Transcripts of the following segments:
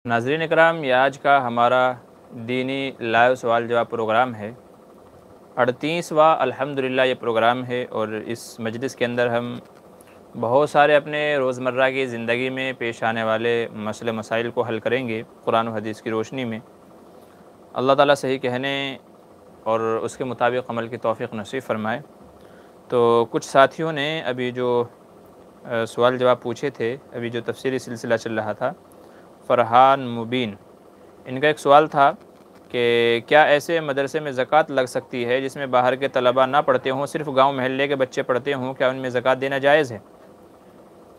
नाज़रीन इकराम, ये आज का हमारा दीनी लाइव सवाल जवाब प्रोग्राम है। 38वां अल्हम्दुलिल्लाह ये प्रोग्राम है और इस मजलिस के अंदर हम बहुत सारे अपने रोज़मर्रा की ज़िंदगी में पेश आने वाले मसले मसाइल को हल करेंगे कुरान और हदीस की रोशनी में। अल्लाह ताला सही कहने और उसके मुताबिक अमल की तौफ़ीक़ नसीब फ़रमाए। तो कुछ साथियों ने अभी जो सवाल जवाब पूछे थे, अभी जो तफसीली सिलसिला चल रहा था, फ़रहान मुबीन, इनका एक सवाल था कि क्या ऐसे मदरसे में ज़कात लग सकती है जिसमें बाहर के तलबा ना पढ़ते हों, सिर्फ़ गांव महल्ले के बच्चे पढ़ते हों, क्या उनमें ज़कात देना जायज़ है?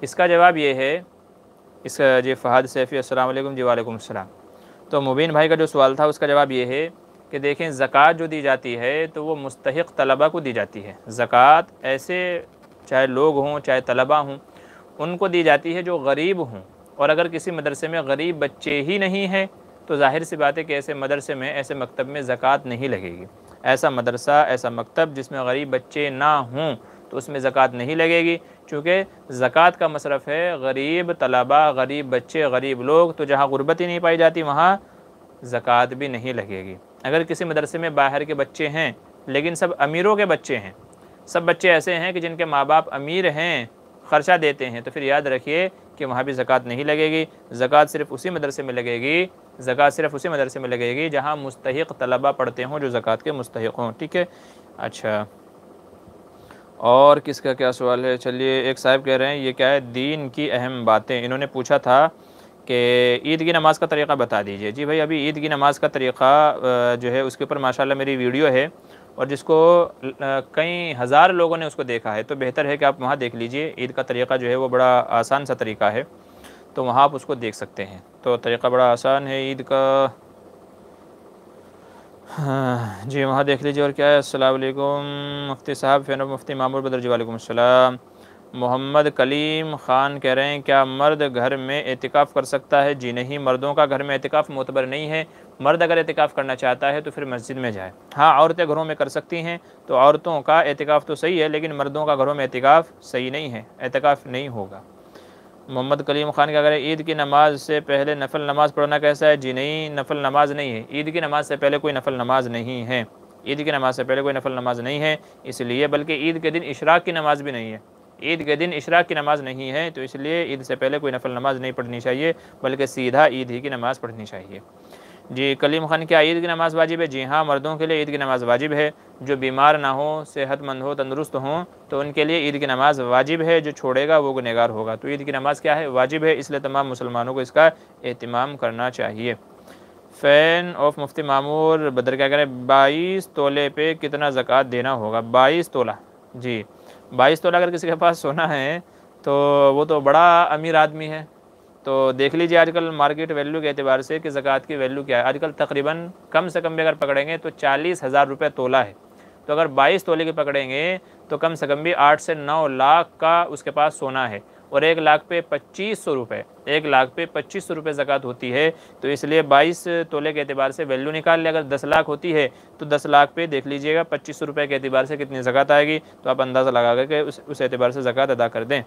इसका जवाब ये है, इसका जी फ़हाद सैफ़ी अस्सलाम वालेकुम। जी वालेकुम अस्सलाम। तो मुबीन भाई का जो सवाल था उसका जवाब ये है कि देखें, ज़कात जो दी जाती है तो वो मुस्तहिक़ तलबा को दी जाती है। ज़कात ऐसे चाहे लोग हों चाहे तलबा हों, उनको दी जाती है जो गरीब हों। और अगर किसी मदरसे में गरीब बच्चे ही नहीं हैं तो ज़ाहिर सी बात है कि ऐसे मदरसे में, ऐसे मकतब में ज़कात नहीं लगेगी। ऐसा मदरसा, ऐसा मकतब जिसमें गरीब बच्चे ना हों तो उसमें ज़कात नहीं लगेगी, चूँकि ज़कात का मसरफ़ है गरीब तलबा, गरीब बच्चे, गरीब लोग। तो जहाँ गुर्बत ही नहीं पाई जाती वहाँ ज़कात भी नहीं लगेगी। अगर किसी मदरसे में बाहर के बच्चे हैं लेकिन सब अमीरों के बच्चे हैं, सब बच्चे ऐसे हैं कि जिनके माँ बाप अमीर हैं, ख़र्चा देते हैं, तो फिर याद रखिए कि वहाँ भी ज़कात नहीं लगेगी। ज़कात सिर्फ़ उसी मदरसे में लगेगी, ज़कात सिर्फ़ उसी मदरसे में लगेगी जहाँ मुस्तहिक़ तलबा पढ़ते हों, जो ज़कात के मुस्तहिक़ हों। ठीक है, अच्छा, और किसका क्या सवाल है? चलिए, एक साहब कह रहे हैं ये क्या है, दीन की अहम बातें। इन्होंने पूछा था कि ईद की नमाज़ का तरीक़ा बता दीजिए। जी भाई, अभी ईद की नमाज़ का तरीक़ा जो है उसके ऊपर माशाल्लाह मेरी वीडियो है और जिसको कई हज़ार लोगों ने उसको देखा है, तो बेहतर है कि आप वहाँ देख लीजिए। ईद का तरीक़ा जो है वो बड़ा आसान सा तरीक़ा है, तो वहाँ आप उसको देख सकते हैं। तो तरीक़ा बड़ा आसान है ईद का। हाँ जी, वहाँ देख लीजिए। और क्या है, अस्सलाम वालेकुम मुफ्ती साहब, फ़ैन ऑफ मुफ्ती मामूर बदर। जी वालेकुम अस्सलाम। मोहम्मद कलीम ख़ान कह रहे हैं क्या मर्द घर में एतिकाफ़ कर सकता है? जी नहीं, मर्दों का घर में एतिकाफ़ मोतबर नहीं है। मर्द अगर एतिकाफ़ करना चाहता है तो फिर मस्जिद में जाए। हाँ, औरतें घरों में कर सकती हैं, तो औरतों का एतिकाफ़ तो सही है, लेकिन मर्दों का घरों में एतिकाफ़ सही नहीं है, एतिकाफ़ नहीं होगा। मोहम्मद कलीम ख़ान क्या करें, ईद की नमाज़ से पहले नफल नमाज़ पढ़ना कैसा है? जी नहीं, नफल नमाज़ नहीं है। ईद की नमाज़ से पहले कोई नफल नमाज़ नहीं है। ईद की नमाज़ से पहले कोई नफल नमाज़ नहीं है, इसलिए, बल्कि ईद के दिन इशराक की नमाज़ भी नहीं है। ईद के दिन इशराक की नमाज़ नहीं है, तो इसलिए ईद से पहले कोई नफल नमाज़ नहीं पढ़नी चाहिए, बल्कि सीधा ईद ही की नमाज़ पढ़नी चाहिए। जी कलीम ख़ान, क्या ईद की नमाज़ वाजिब है? जी हाँ, मर्दों के लिए ईद की नमाज़ वाजिब है। जो बीमार ना हो, सेहतमंद हो, तंदुरुस्त हों, तो उनके लिए ईद की नमाज़ वाजिब है। जो छोड़ेगा वो गुनहगार होगा। तो ईद की नमाज़ क्या है? वाजिब है, इसलिए तमाम मुसलमानों को इसका एहतिमाम करना चाहिए। फ़ैन ऑफ मुफ्ती मामूर बदर क्या करें, 22 तोले पे कितना ज़कात देना होगा? 22 तोला, जी 22 तोला अगर किसी के पास सोना है तो वो तो बड़ा अमीर आदमी है। तो देख लीजिए आजकल मार्केट वैल्यू के एतबार से कि ज़कात की वैल्यू क्या है। आजकल तकरीबन कम से कम भी अगर पकड़ेंगे तो 40,000 रुपये तोला है। तो अगर 22 तोले के पकड़ेंगे तो कम से कम भी 8 से 9 लाख का उसके पास सोना है, और 1 लाख पे 2500 रुपये, 1 लाख पे 2500 रुपये ज़कात होती है। तो इसलिए 22 तोले के एतबार से वैल्यू निकाल ले। अगर 10 लाख होती है तो 10 लाख पे देख लीजिएगा 2500 रुपये के एतबार से कितनी ज़कात आएगी, तो आप अंदाज़ा लगा करके उस एतबार से ज़कात अदा कर दें।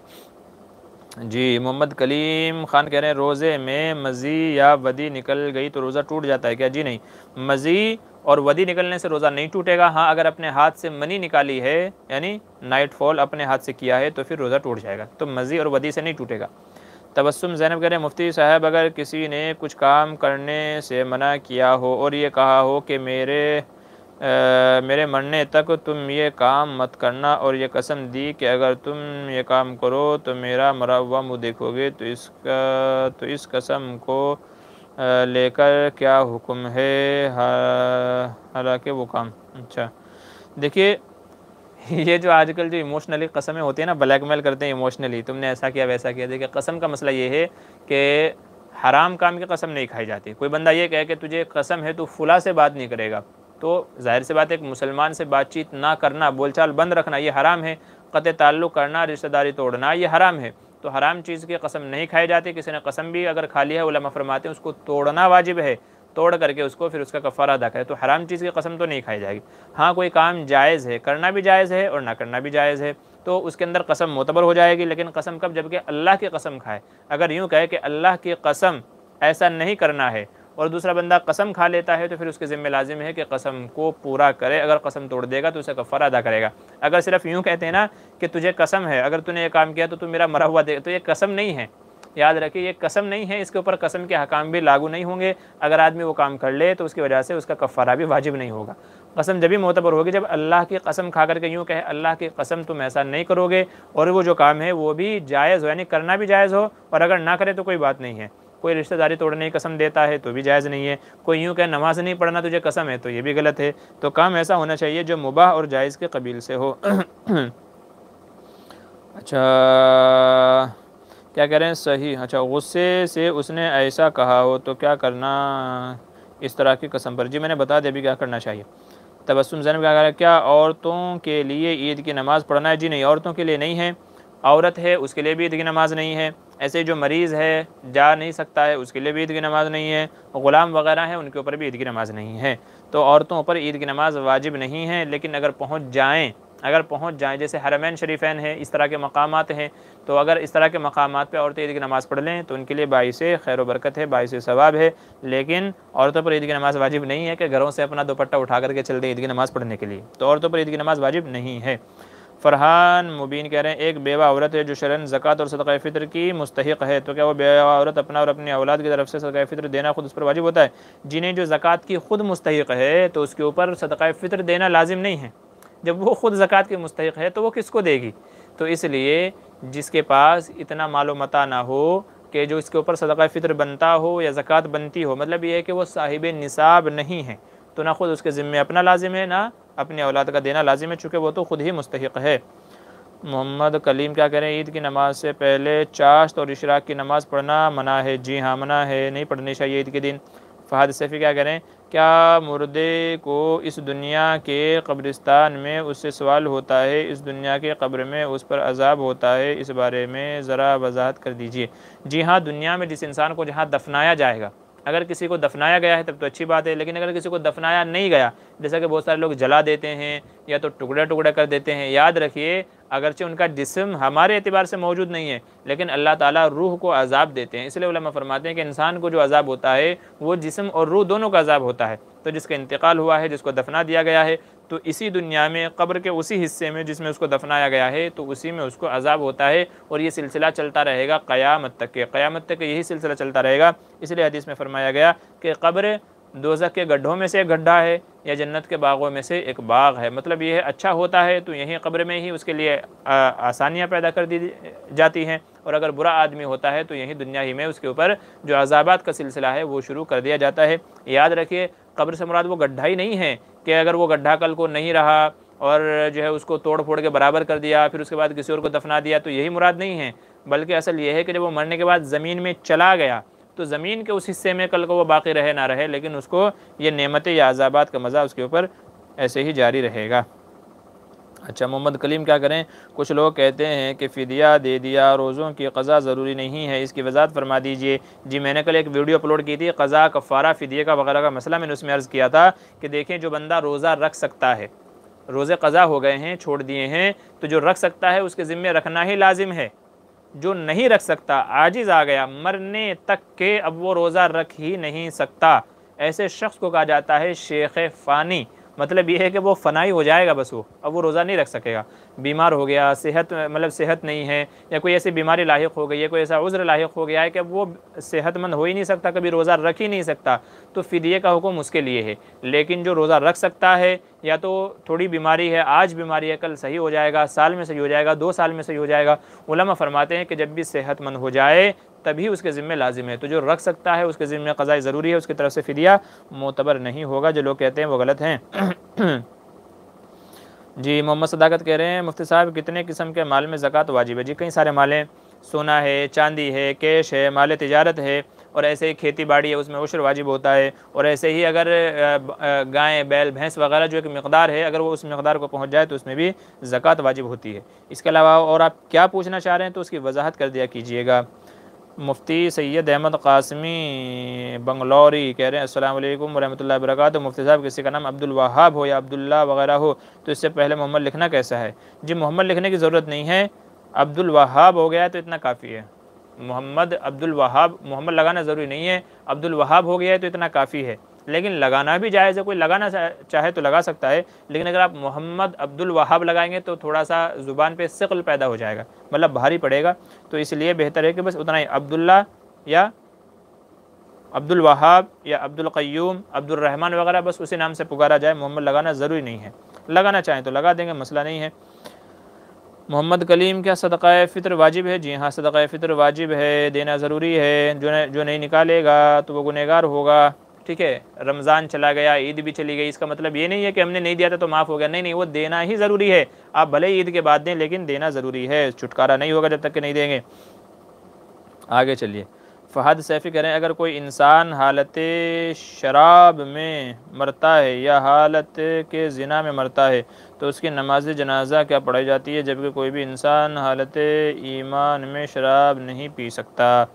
जी मोहम्मद कलीम ख़ान कह रहे हैं रोज़े में मज़ी या वदी निकल गई तो रोज़ा टूट जाता है क्या? जी नहीं, मज़ी और वदी निकलने से रोज़ा नहीं टूटेगा। हाँ, अगर अपने हाथ से मनी निकाली है, यानी नाइट फॉल अपने हाथ से किया है, तो फिर रोज़ा टूट जाएगा। तो मज़ी और वदी से नहीं टूटेगा। तबस्सुम ज़ैनब कह रहे हैं मुफ्ती साहब, अगर किसी ने कुछ काम करने से मना किया हो और ये कहा हो कि मेरे मरने तक तुम ये काम मत करना, और ये कसम दी कि अगर तुम ये काम करो तो मेरा मरा हुआ मुँह देखोगे, तो इस कसम को लेकर क्या हुक्म है? हालांकि वो काम, अच्छा देखिए, ये जो आजकल जो इमोशनली कस्में होती है ना, ब्लैकमेल करते हैं इमोशनली, तुमने ऐसा किया वैसा किया। देखिए, कसम का मसला ये है कि हराम काम की कसम नहीं खाई जाती। कोई बंदा ये कहे कि तुझे कसम है तू फुला से बात नहीं करेगा, तो जाहिर सी बात है, एक मुसलमान से बातचीत ना करना, बोलचाल बंद रखना, ये हराम है। क़त्ए ताल्लुक़ करना, रिश्तेदारी तोड़ना, ये हराम है। तो हराम चीज़ की कसम नहीं खाई जाती। किसी ने कसम भी अगर खा लिया है, उलमा फरमाते हैं उसको तोड़ना वाजिब है, तोड़ करके उसको फिर उसका कफ़ारा अदा करे। तो हराम चीज़ की कसम तो नहीं खाई जाएगी। हाँ, कोई काम जायज़ है, करना भी जायज़ है और ना करना भी जायज़ है, तो उसके अंदर कसम मोतबर हो जाएगी। लेकिन कसम कब? जबकि अल्लाह की कसम खाए। अगर यूँ कहे कि अल्लाह की कसम ऐसा नहीं करना है, और दूसरा बंदा कसम खा लेता है तो फिर उसके ज़िम्मे लाजिम है कि कसम को पूरा करे। अगर कसम तोड़ देगा तो उसे कफ़ारा अदा करेगा। अगर सिर्फ यूँ कहते हैं ना कि तुझे कसम है, अगर तूने ये काम किया तो तू मेरा मरा हुआ दे, तो ये कसम नहीं है। याद रखिए, ये कसम नहीं है, इसके ऊपर कसम के हकाम भी लागू नहीं होंगे। अगर आदमी वो काम कर ले तो उसकी वजह से उसका कफ़ारा भी वाजिब नहीं होगा। कसम जब भी मोतबर होगी जब अल्लाह की कसम खा करके यूँ कहे, अल्लाह की कसम तुम ऐसा नहीं करोगे, और वो जो काम है वो भी जायज़ हो, यानी करना भी जायज़ हो, और अगर ना करे तो कोई बात नहीं है। कोई रिश्तेदारी तोड़ने की कसम देता है तो भी जायज़ नहीं है। कोई यूँ कहे नमाज नहीं पढ़ना तुझे कसम है, तो ये भी गलत है। तो काम ऐसा होना चाहिए जो मुबाह और जायज़ के कबील से हो। अच्छा, क्या कह रहे हैं? सही। अच्छा, गुस्से से उसने ऐसा कहा हो तो क्या करना इस तरह की कसम पर? जी मैंने बता दिया अभी क्या करना चाहिए। तबस्सुम ज़ैनब क्या कह रहा है, क्या औरतों के लिए ईद की नमाज़ पढ़ना है? जी नहीं, औरतों के लिए नहीं है। औरत है उसके लिए भी ईद की नमाज़ नहीं है। ऐसे जो मरीज़ है, जा नहीं सकता है, उसके लिए भी ईद की नमाज़ नहीं है। ग़ुलाम वगैरह हैं उनके ऊपर भी ईद की नमाज़ नहीं है। तो औरतों पर ईद की नमाज़ वाजिब नहीं है, लेकिन अगर पहुँच जाएँ जैसे हरमैन शरीफ़ैन है, इस तरह के मकामात हैं, तो अगर इस तरह के मकामात पे औरतें ईद की नमाज़ पढ़ लें तो उनके लिए बाइसे खैर व बरकत है, बाइसे सवाब है। लेकिन औरतों पर ईद की नमाज़ वाजिब नहीं है कि घरों से अपना दुपट्टा उठा करके चल दें ईद की नमाज़ पढ़ने के लिए, तो औरतों पर ईद की नमाज़ वाजिब नहीं है। फ़रहान मुबीन कह रहे हैं, एक बेवा औरत है जो शरन ज़कात और सदक़ा फ़ितर की मुस्तहिक़ है, तो क्या वो बेवा औरत अपना और अपनी औलाद की तरफ से सदक़ा फ़ितर देना खुद उस पर वाजिब होता है? जिन्हें जो ज़कात की खुद मुस्तहिक़ है तो उसके ऊपर सदक़ा फ़ितर देना लाजिम नहीं है। जब वो खुद ज़कात की मुस्तहिक़ है तो वो किसको देगी? तो इसलिए जिसके पास इतना मालो मता ना हो कि जो इसके ऊपर सदक़ा फ़ितर बनता हो या ज़कात बनती हो, मतलब ये है कि वो साहिब निसाब नहीं है, तो ना खुद उसके ज़िम्मे अपना लाजिम है ना अपनी औलाद का देना लाजिम है, चूँकि वो तो खुद ही मुस्तहिक़ है। मोहम्मद कलीम क्या कह रहे हैं, ईद की नमाज़ से पहले चाश्त और इशराक की नमाज़ पढ़ना मना है? जी हाँ मना है, नहीं पढ़नी चाहिए ईद के दिन। फ़हद सैफ़ी क्या कह रहे हैं, क्या मुर्दे को इस दुनिया के कब्रिस्तान में उससे सवाल होता है, इस दुनिया के कब्र में उस पर अज़ाब होता है, इस बारे में ज़रा वज़ाहत कर दीजिए? जी हाँ, दुनिया में जिस इंसान को जहाँ दफनाया जाएगा, अगर किसी को दफनाया गया है तब तो अच्छी बात है, लेकिन अगर किसी को दफनाया नहीं गया, जैसा कि बहुत सारे लोग जला देते हैं या तो टुकड़े टुकड़े कर देते हैं, याद रखिए अगरचे उनका जिस्म हमारे एतबार से मौजूद नहीं है, लेकिन अल्लाह ताला रूह को अज़ाब देते हैं। इसलिए उलमा फरमाते हैं कि इंसान को जो अज़ाब होता है वो जिस्म और रूह दोनों का अज़ाब होता है। तो जिसका इंतकाल हुआ है, जिसको दफना दिया गया है, तो इसी दुनिया में कब्र के उसी हिस्से में जिसमें उसको दफनाया गया है तो उसी में उसको अज़ाब होता है, और ये सिलसिला चलता रहेगा क़यामत तक यही सिलसिला चलता रहेगा। इसलिए हदीस में फरमाया गया कि कब्र दोज़ख के गड्ढों में से एक गड्ढा है या जन्नत के बागों में से एक बाग है। मतलब ये है अच्छा होता है तो यहीं कब्र में ही उसके लिए आसानियाँ पैदा कर दी जाती हैं, और अगर बुरा आदमी होता है तो यहीं दुनिया ही में उसके ऊपर जो अज़ाबात का सिलसिला है वो शुरू कर दिया जाता है। याद रखिए, कब्र से मुराद वो गड्ढा ही नहीं है कि अगर वो गड्ढा कल को नहीं रहा और जो है उसको तोड़ फोड़ के बराबर कर दिया फिर उसके बाद किसी और को दफना दिया, तो यही मुराद नहीं है। बल्कि असल ये है कि जब वो मरने के बाद ज़मीन में चला गया तो ज़मीन के उस हिस्से में कल को वो बाकी रहे ना रहे, लेकिन उसको ये नेमतें या अज़ाबात का मज़ा उसके ऊपर ऐसे ही जारी रहेगा। अच्छा, मोहम्मद कलीम क्या करें, कुछ लोग कहते हैं कि फ़िदिया दे दिया, रोज़ों की क़ज़ा ज़रूरी नहीं है, इसकी वज़ाहत फरमा दीजिए। जी मैंने कल एक वीडियो अपलोड की थी, क़ज़ा कफ़ारा फ़िदिया का वगैरह का मसला, मैंने उसमें अर्ज़ किया था कि देखें जो बंदा रोज़ा रख सकता है, रोज़े क़ज़ा हो गए हैं, छोड़ दिए हैं, तो जो रख सकता है उसके ज़िम्मे रखना ही लाजिम है। जो नहीं रख सकता, आजिज़ आ गया मरने तक के, अब वो रोज़ा रख ही नहीं सकता, ऐसे शख्स को कहा जाता है शेख फ़ानी। मतलब ये है कि वो फ़नाई हो जाएगा बस, वो अब वो रोज़ा नहीं रख सकेगा। बीमार हो गया, सेहत नहीं है, या कोई ऐसी बीमारी लाहिक हो गई है, कोई ऐसा उज़्र लाहिक हो गया है कि वो सेहतमंद हो ही नहीं सकता, कभी रोज़ा रख ही नहीं सकता, तो फ़िदिये का हुक्म उसके लिए है। लेकिन जो रोज़ा रख सकता है, या तो थोड़ी बीमारी है, आज बीमारी है, कल सही हो जाएगा, साल में सही हो जाएगा, 2 साल में सही हो जाएगा, उलमा फरमाते हैं कि जब भी सेहतमंद हो जाए तभी उसके ज़िम्मे लाजिम है। तो जो रख सकता है उसके ज़िम्मे क़ज़ा ज़रूरी है, उसकी तरफ से फ़िदिया मोतबर नहीं होगा। जो लोग कहते हैं वो गलत हैं। जी मोहम्मद सदाकत कह रहे हैं, मुफ्ती साहब कितने किस्म के माल में ज़कात वाजिब है? जी कई सारे माल हैं, सोना है, चांदी है, कैश है, माल तिजारत है, और ऐसे ही खेती बाड़ी है उसमें उश्र वाजिब होता है, और ऐसे ही अगर गाय बैल भैंस वगैरह जो एक मकदार है अगर वो उस मकदार को पहुंच जाए तो उसमें भी ज़कात वाजिब होती है। इसके अलावा और आप क्या पूछना चाह रहे हैं तो उसकी वजाहत कर दिया कीजिएगा। मुफ्ती सैयद अहमद कासमी बंगलौरी कह रहे हैं, अस्सलाम वालेकुम वरहमतुल्लाहि वबरकातुहू। मुफ्ती साहब किसी का नाम अब्दुल वहाब हो या अब्दुल्ला वगैरह हो तो इससे पहले मोहम्मद लिखना कैसा है? जी मोहम्मद लिखने की ज़रूरत नहीं है, अब्दुल वहाब हो गया तो इतना काफ़ी है। मोहम्मद अब्दुल वहाब, मोहम्मद लगाना ज़रूरी नहीं है, अब्दुल वहाब हो गया है तो इतना काफ़ी है। लेकिन लगाना भी जायज़ है, कोई लगाना चाहे तो लगा सकता है, लेकिन अगर आप मोहम्मद अब्दुल वहाब लगाएंगे तो थोड़ा सा ज़ुबान पे सिक़ल पैदा हो जाएगा, मतलब भारी पड़ेगा। तो इसलिए बेहतर है कि बस उतना ही अब्दुल्ला या अब्दुल वहाब या अब्दुल क़य्यूम, अब्दुल रहमान वगैरह बस उसी नाम से पुकारा जाए, मोहम्मद लगाना ज़रूरी नहीं है। लगाना चाहें तो लगा देंगे, मसला नहीं है। मोहम्मद कलीम, क्या सदक़ा फ़ितर वाजिब है? जी हाँ, सदक़ा फ़ितर वाजिब है, देना ज़रूरी है। जो नहीं निकालेगा तो वो गुनहगार होगा। ठीक है, रमज़ान चला गया, ईद भी चली गई, इसका मतलब ये नहीं है कि हमने नहीं दिया था तो माफ़ हो गया, नहीं नहीं, वो देना ही ज़रूरी है। आप भले ही ईद के बाद दें, लेकिन देना ज़रूरी है, छुटकारा नहीं होगा जब तक कि नहीं देंगे। आगे चलिए, फ़हद सैफ़ी कह रहे हैं, अगर कोई इंसान हालत शराब में मरता है या हालत के ज़िना में मरता है तो उसकी नमाज जनाजा क्या पढ़ाई जाती है, जबकि कोई भी इंसान हालत ईमान में शराब नहीं पी सकता?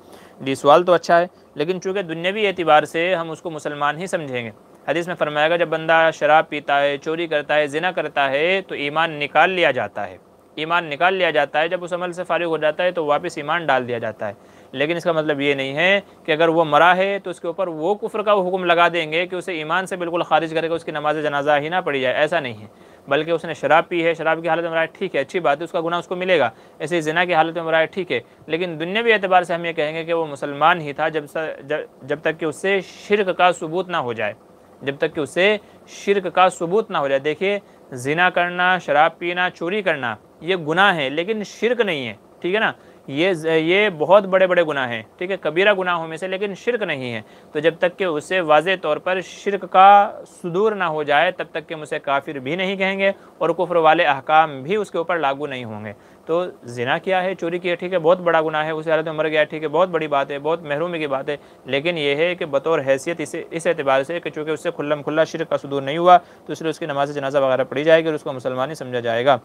जी, सवाल तो अच्छा है, लेकिन चूँकि दुनियावी एतबार से हम उसको मुसलमान ही समझेंगे। हदीस में फरमाया, जब बंदा शराब पीता है, चोरी करता है, ज़िना करता है तो ईमान निकाल लिया जाता है। ईमान निकाल लिया जाता है, जब उस अमल से फारिग हो जाता है तो वापस ईमान डाल दिया जाता है। लेकिन इसका मतलब ये नहीं है कि अगर वो मरा है तो उसके ऊपर वो कुफ्र का हुक्म लगा देंगे कि उसे ईमान से बिल्कुल खारिज करेगा, उसकी नमाज जनाजा ही ना पड़ी जाए, ऐसा नहीं है। बल्कि उसने शराब पी है, शराब की हालत में मरा है, ठीक है, अच्छी बात है, उसका गुनाह उसको मिलेगा। ऐसे ज़िना की हालत में मरा है, ठीक है, लेकिन दुनियावी एतबार से हम ये कहेंगे कि वो मुसलमान ही था जब तक कि उससे शिर्क का सबूत ना हो जाए, जब तक कि उससे शिर्क का सबूत ना हो जाए। देखिए, ज़िना करना, शराब पीना, चोरी करना ये गुनाह है, लेकिन शिर्क नहीं है, ठीक है ना। ये बहुत बड़े बड़े गुनाह हैं, ठीक है, कबीरा गुनाहों में से, लेकिन शिर्क नहीं है। तो जब तक कि उससे वाज़े तौर पर शिर्क का सुदूर ना हो जाए तब तक कि हम उसे काफिर भी नहीं कहेंगे और कुफ्र वाले अहकाम भी उसके ऊपर लागू नहीं होंगे। तो ज़िना किया है, चोरी की है, ठीक है, बहुत बड़ा गुनाह है, उस हालत में मर गया, ठीक है, बहुत बड़ी बात है, बहुत महरूमी की बात है। लेकिन यह है कि बतौर हैसियत इस एतबार से कि चूँकि उससे खुल्लम खुल्ला शिर्क का सुदूर नहीं हुआ तो इसलिए उसकी नमाज जनाजा वगैरह पढ़ी जाएगी और उसको मुसलमान ही समझा जाएगा।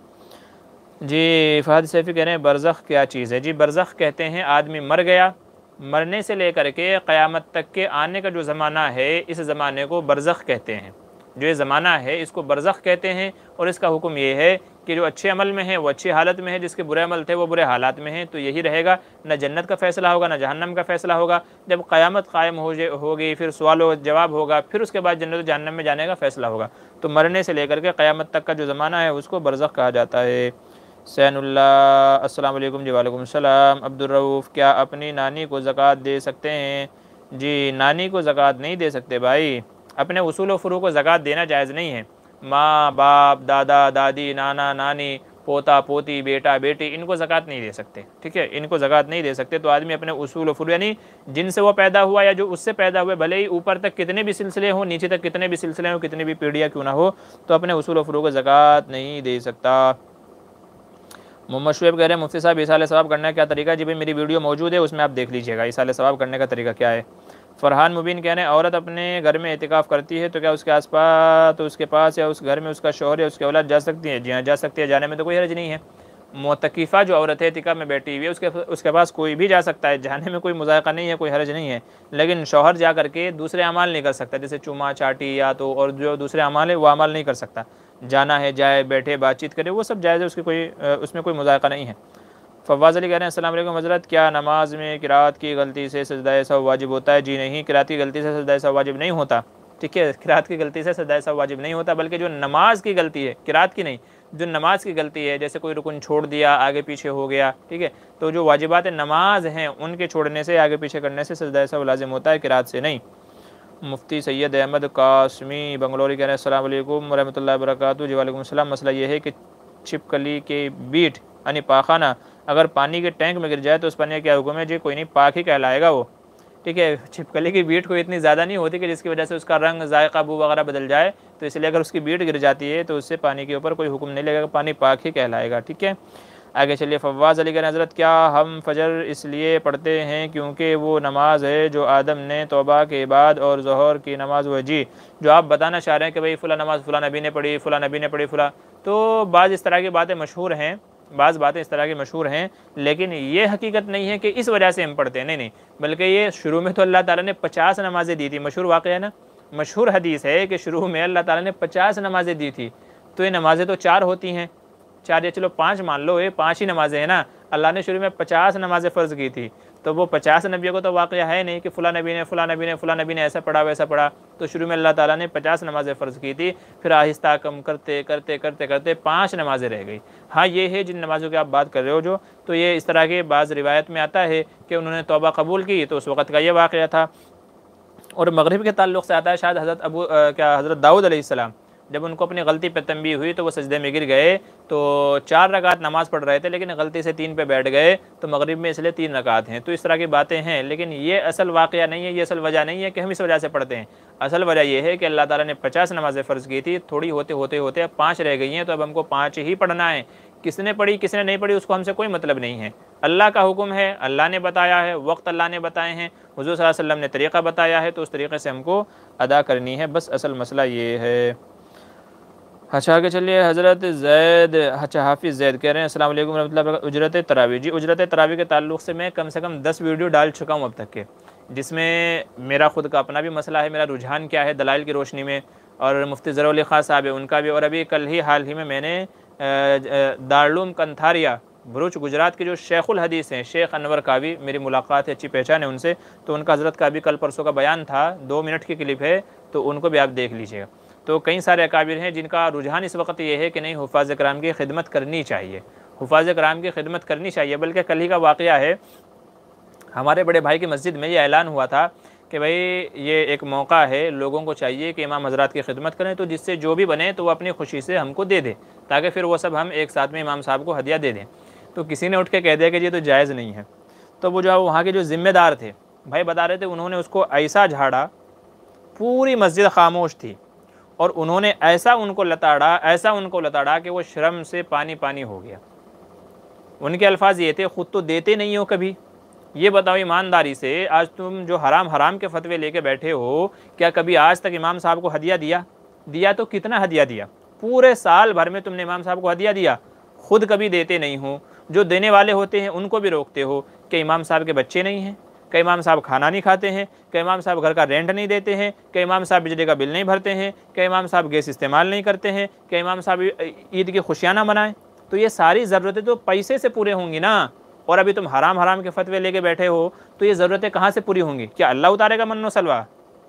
जी, फ़हद सैफ़ी कह रहे हैं, बरज़ख क्या चीज़ है? जी, बरज़ख कहते हैं आदमी मर गया, मरने से लेकर के क़यामत तक के आने का जो ज़माना है, इस ज़माने को बरज़ख कहते हैं। जो ये ज़माना है इसको बरज़ख कहते हैं और इसका हुक्म ये है कि जो अच्छे अमल में है वो अच्छी हालत में है, जिसके बुरे अमल थे वो बुरे हालात में हैं, तो यही रहेगा। न जन्नत का फ़ैसला होगा, न जहन्नम का फ़ैसला होगा। जब क़यामत कायम होगी, फिर सवाल व जवाब होगा, फिर उसके बाद जन्नत जहन्नम में जाने का फ़ैसला होगा। तो मरने से लेकर के क़यामत तक का जो ज़माना है उसको बरज़ख कहा जाता है। सैनुल्लाह, अस्सलाम वालेकुम। जी वालेकुम सलाम। अब्दुर्रऊफ़, क्या अपनी नानी को ज़कात दे सकते हैं? जी, नानी को ज़कात नहीं दे सकते भाई, अपने उसूल व फ़ुरू को ज़कात देना जायज़ नहीं है। माँ बाप, दादा दादी, नाना नानी, पोता पोती, बेटा बेटी, इनको ज़कात नहीं दे सकते, ठीक है, इनको ज़कात नहीं दे सकते। तो आदमी अपने उसूल व फ़ुरू यानी जिनसे वो पैदा हुआ या जो उससे पैदा हुए, भले ही ऊपर तक कितने भी सिलसिले हों, नीचे तक कितने भी सिलसिले हों, कितनी भी पीढ़ियाँ क्यों ना हो, तो अपने उसूल व फ़ुरू को ज़कात नहीं दे सकता। मोहम्मद शुएब कह रहे हैं, मुफ्ती साहब इसाले सवाब करने का क्या तरीका है? जी भाई, मेरी वीडियो मौजूद है, उसमें आप देख लीजिएगा इसाले सवाब करने का तरीका क्या है। फ़रहान मुबीन कह रहे हैं, औरत अपने घर में एतिकाफ़ करती है तो क्या उसके आसपास, तो उसके पास या उस घर में उसका शौहर या उसकी औलाद जा सकती है? जी हाँ, जा सकती है, जाने में तो कोई हर्ज नहीं है। मोतकीफ़ा जो औरत है एतिकाफ़ में बैठी हुई है, उसके पास कोई भी जा सकता है, जाने में कोई मुज़ायक़ा नहीं है, कोई हर्ज नहीं है। लेकिन शौहर जा करके दूसरे अमाल नहीं कर सकता, जैसे चूमा चाटी या तो और जो दूसरे अमाल है वो अमाल नहीं कर सकता। जाना है जाए, बैठे बातचीत करे, वो सब जायज़ है, उसमें कोई मुज़ायक़ा नहीं है। फवाज़ अली कह रहे हैं, अस्सलाम वालेकुम हज़रत, क्या नमाज में क़िराअत की गलती से सजदा सहव वाजिब होता है? जी नहीं, क़िराअत की गलती से सजदा सहव वाजिब नहीं होता, ठीक है, क़िराअत की गलती से सजदा सहव वाजिब नहीं होता, बल्कि जो नमाज की गलती है, क़िराअत की नहीं, जो नमाज की गलती है, जैसे कोई रुकन छोड़ दिया, आगे पीछे हो गया, ठीक है, तो जो वाजिबात नमाज हैं उनके छोड़ने से, आगे पीछे करने से सजदा सहव लाज़िम होता है, क़िराअत से नहीं। मुफ्ती सैयद अहमद कासमी बंगलौरी कह रहे हैं, अस्सलाम वालेकुम रहमतुल्लाहि व बरकातुहू। जी वालेकुम सलाम। मसला ये है कि छिपकली के बीट यानी पाखाना अगर पानी के टैंक में गिर जाए तो उस पानी का क्या हुक्म है? जी कोई नहीं, पाक ही कहलाएगा वो, ठीक है। छिपकली की बीट कोई इतनी ज़्यादा नहीं होती कि जिसकी वजह से उसका रंग, जायका, बू वगैरह बदल जाए, तो इसलिए अगर उसकी बीट गिर जाती है तो उससे पानी के ऊपर कोई हुक्म नहीं लगेगा, पानी पाक ही कहलाएगा, ठीक है। आगे चलिए, फवाज़ अली कह रहे हैं, हज़रत क्या हम फ़जर इसलिए पढ़ते हैं क्योंकि वो नमाज है जो आदम ने तौबा के बाद, और ज़ोहर की नमाज वो है? जी, जो आप बताना चाह रहे हैं कि भाई फ़ुला नमाज फ़ुला नबी ने पढ़ी, फ़ुला नबी ने पढ़ी, फ़ुला, तो बाज़ इस तरह की बातें मशहूर हैं, बाज़ बातें इस तरह की मशहूर हैं, लेकिन ये हकीकत नहीं है कि इस वजह से हम पढ़ते हैं, नहीं नहीं, बल्कि ये शुरू में तो अल्लाह ताला ने 50 नमाज़ें दी थी, मशहूर वाक़या है ना, मशहूर हदीस है कि शुरू में अल्लाह ताला ने 50 नमाज़ें दी थी। तो ये नमाज़ें तो 4 होती हैं, 4 या चलो 5 मान लो, ये 5 ही नमाज़ें हैं ना, अल्लाह ने शुरू में 50 नमाज़ें फ़र्ज़ की थी, तो वो 50 नबियों को तो वाक़या है नहीं कि फ़लाँ नबी ने फ़लाँ नबी ने फ़लाँ नबी ने ऐसा पढ़ा वैसा पढ़ा। तो शुरू में अल्लाह ताला ने 50 नमाज़ें फ़र्ज़ की थी, फिर आहिस्ता कम करते करते करते करते 5 नमाज़ें रह गई। हाँ, ये है जिन नमाज़ों की आप बात कर रहे हो जो, तो ये इस तरह के बाज़ रिवायत में आता है कि उन्होंने तौबा कबूल की, तो उस वक़्त का ये वाक़या था। और मगरिब के ताल्लुक़ से आता है, शायद हज़रत दाऊद अलैहिस्सलाम जब उनको अपनी गलती पे तंबीह हुई तो वो सजदे में गिर गए, तो 4 रकात नमाज़ पढ़ रहे थे लेकिन गलती से 3 पे बैठ गए, तो मगरिब में इसलिए 3 रकात हैं। तो इस तरह की बातें हैं, लेकिन ये असल वाक़या नहीं है, ये असल वजह नहीं है कि हम इस वजह से पढ़ते हैं। असल वजह यह है कि अल्लाह ताला ने 50 नमाज़ें फ़र्ज़ की थी, थोड़ी होते होते होते अब 5 रह गई हैं, तो अब हमको 5 ही पढ़ना है। किसने पढ़ी किसने नहीं पढ़ी उसको हमसे कोई मतलब नहीं है। अल्लाह का हुक्म है, अल्लाह ने बताया है, वक्त अल्लाह ने बताए हैं, हुज़ूर सल्लल्लाहु अलैहि वसल्लम ने तरीक़ा बताया है, तो उस तरीक़े से हमको अदा करनी है। बस असल मसला ये है। अच्छा आगे चलिए, हज़रत ज़ैद, अच्छा हाफिज़ ज़ैद कह रहे हैं अस्सलाम वालेकुम रहमतुल्लाहि व बरकातहू। उजरत तरावी, जी उजरत तरावी के ताल्लुक़ से मैं कम से कम 10 वीडियो डाल चुका हूँ अब तक के, जिसमें मेरा ख़ुद का अपना भी मसला है, मेरा रुझान क्या है दलाइल की रोशनी में, और मुफ्ती ज़रअर अली ख़ान साहब है उनका भी, और अभी कल ही हाल ही में मैंने दारुल उलूम कंथारिया भरूच गुजरात के जो शेखुल हदीस हैं शेख अनवर कावी, मेरी मुलाकात है, अच्छी पहचान है उनसे, तो उनका हज़रत का भी कल परसों का बयान था, 2 मिनट की क्लिप है, तो उनको भी आप देख लीजिएगा। तो कई सारे अकाबिर हैं जिनका रुझान इस वक्त ये है कि नहीं, हुफ़ाज़ कराम की खिदमत करनी चाहिए, हुफ़ाज़ कराम की खिदमत करनी चाहिए। बल्कि कल ही का वाक़या है, हमारे बड़े भाई की मस्जिद में ये ऐलान हुआ था कि भाई ये एक मौका है, लोगों को चाहिए कि इमाम हज़रात की खिदमत करें, तो जिससे जो भी बने तो वो अपनी खुशी से हमको दे दे, ताकि फिर वो सब हम एक साथ में इमाम साहब को हदिया दे दें। तो किसी ने उठ के कह दिया कि ये तो जायज़ नहीं है। तो वो जो वहाँ के जो ज़िम्मेदार थे भाई बता रहे थे, उन्होंने उसको ऐसा झाड़ा, पूरी मस्जिद खामोश थी, और उन्होंने ऐसा उनको लताड़ा कि वो शर्म से पानी पानी हो गया। उनके अल्फाज ये थे, ख़ुद तो देते नहीं हो कभी, ये बताओ ईमानदारी से, आज तुम जो हराम हराम के फतवे लेके बैठे हो, क्या कभी आज तक इमाम साहब को हदिया दिया? दिया तो कितना हदिया दिया? पूरे साल भर में तुमने इमाम साहब को हदिया दिया, खुद कभी देते नहीं हो। जो देने वाले होते हैं उनको भी रोकते हो कि इमाम साहब के बच्चे नहीं हैं, कि इमाम साहब खाना नहीं खाते हैं, कि इमाम साहब घर का रेंट नहीं देते हैं, कि इमाम साहब बिजली का बिल नहीं भरते हैं, कि इमाम साहब गैस इस्तेमाल नहीं करते हैं, कि इमाम साहब ईद की खुशियाँ ना मनाएं। तो ये सारी ज़रूरतें तो पैसे से पूरे होंगी ना, और अभी तुम हराम हराम के फतवे लेके बैठे हो, तो ये ज़रूरतें कहाँ से पूरी होंगी? क्या अल्लाह उतारेगा मन्नो सलवा?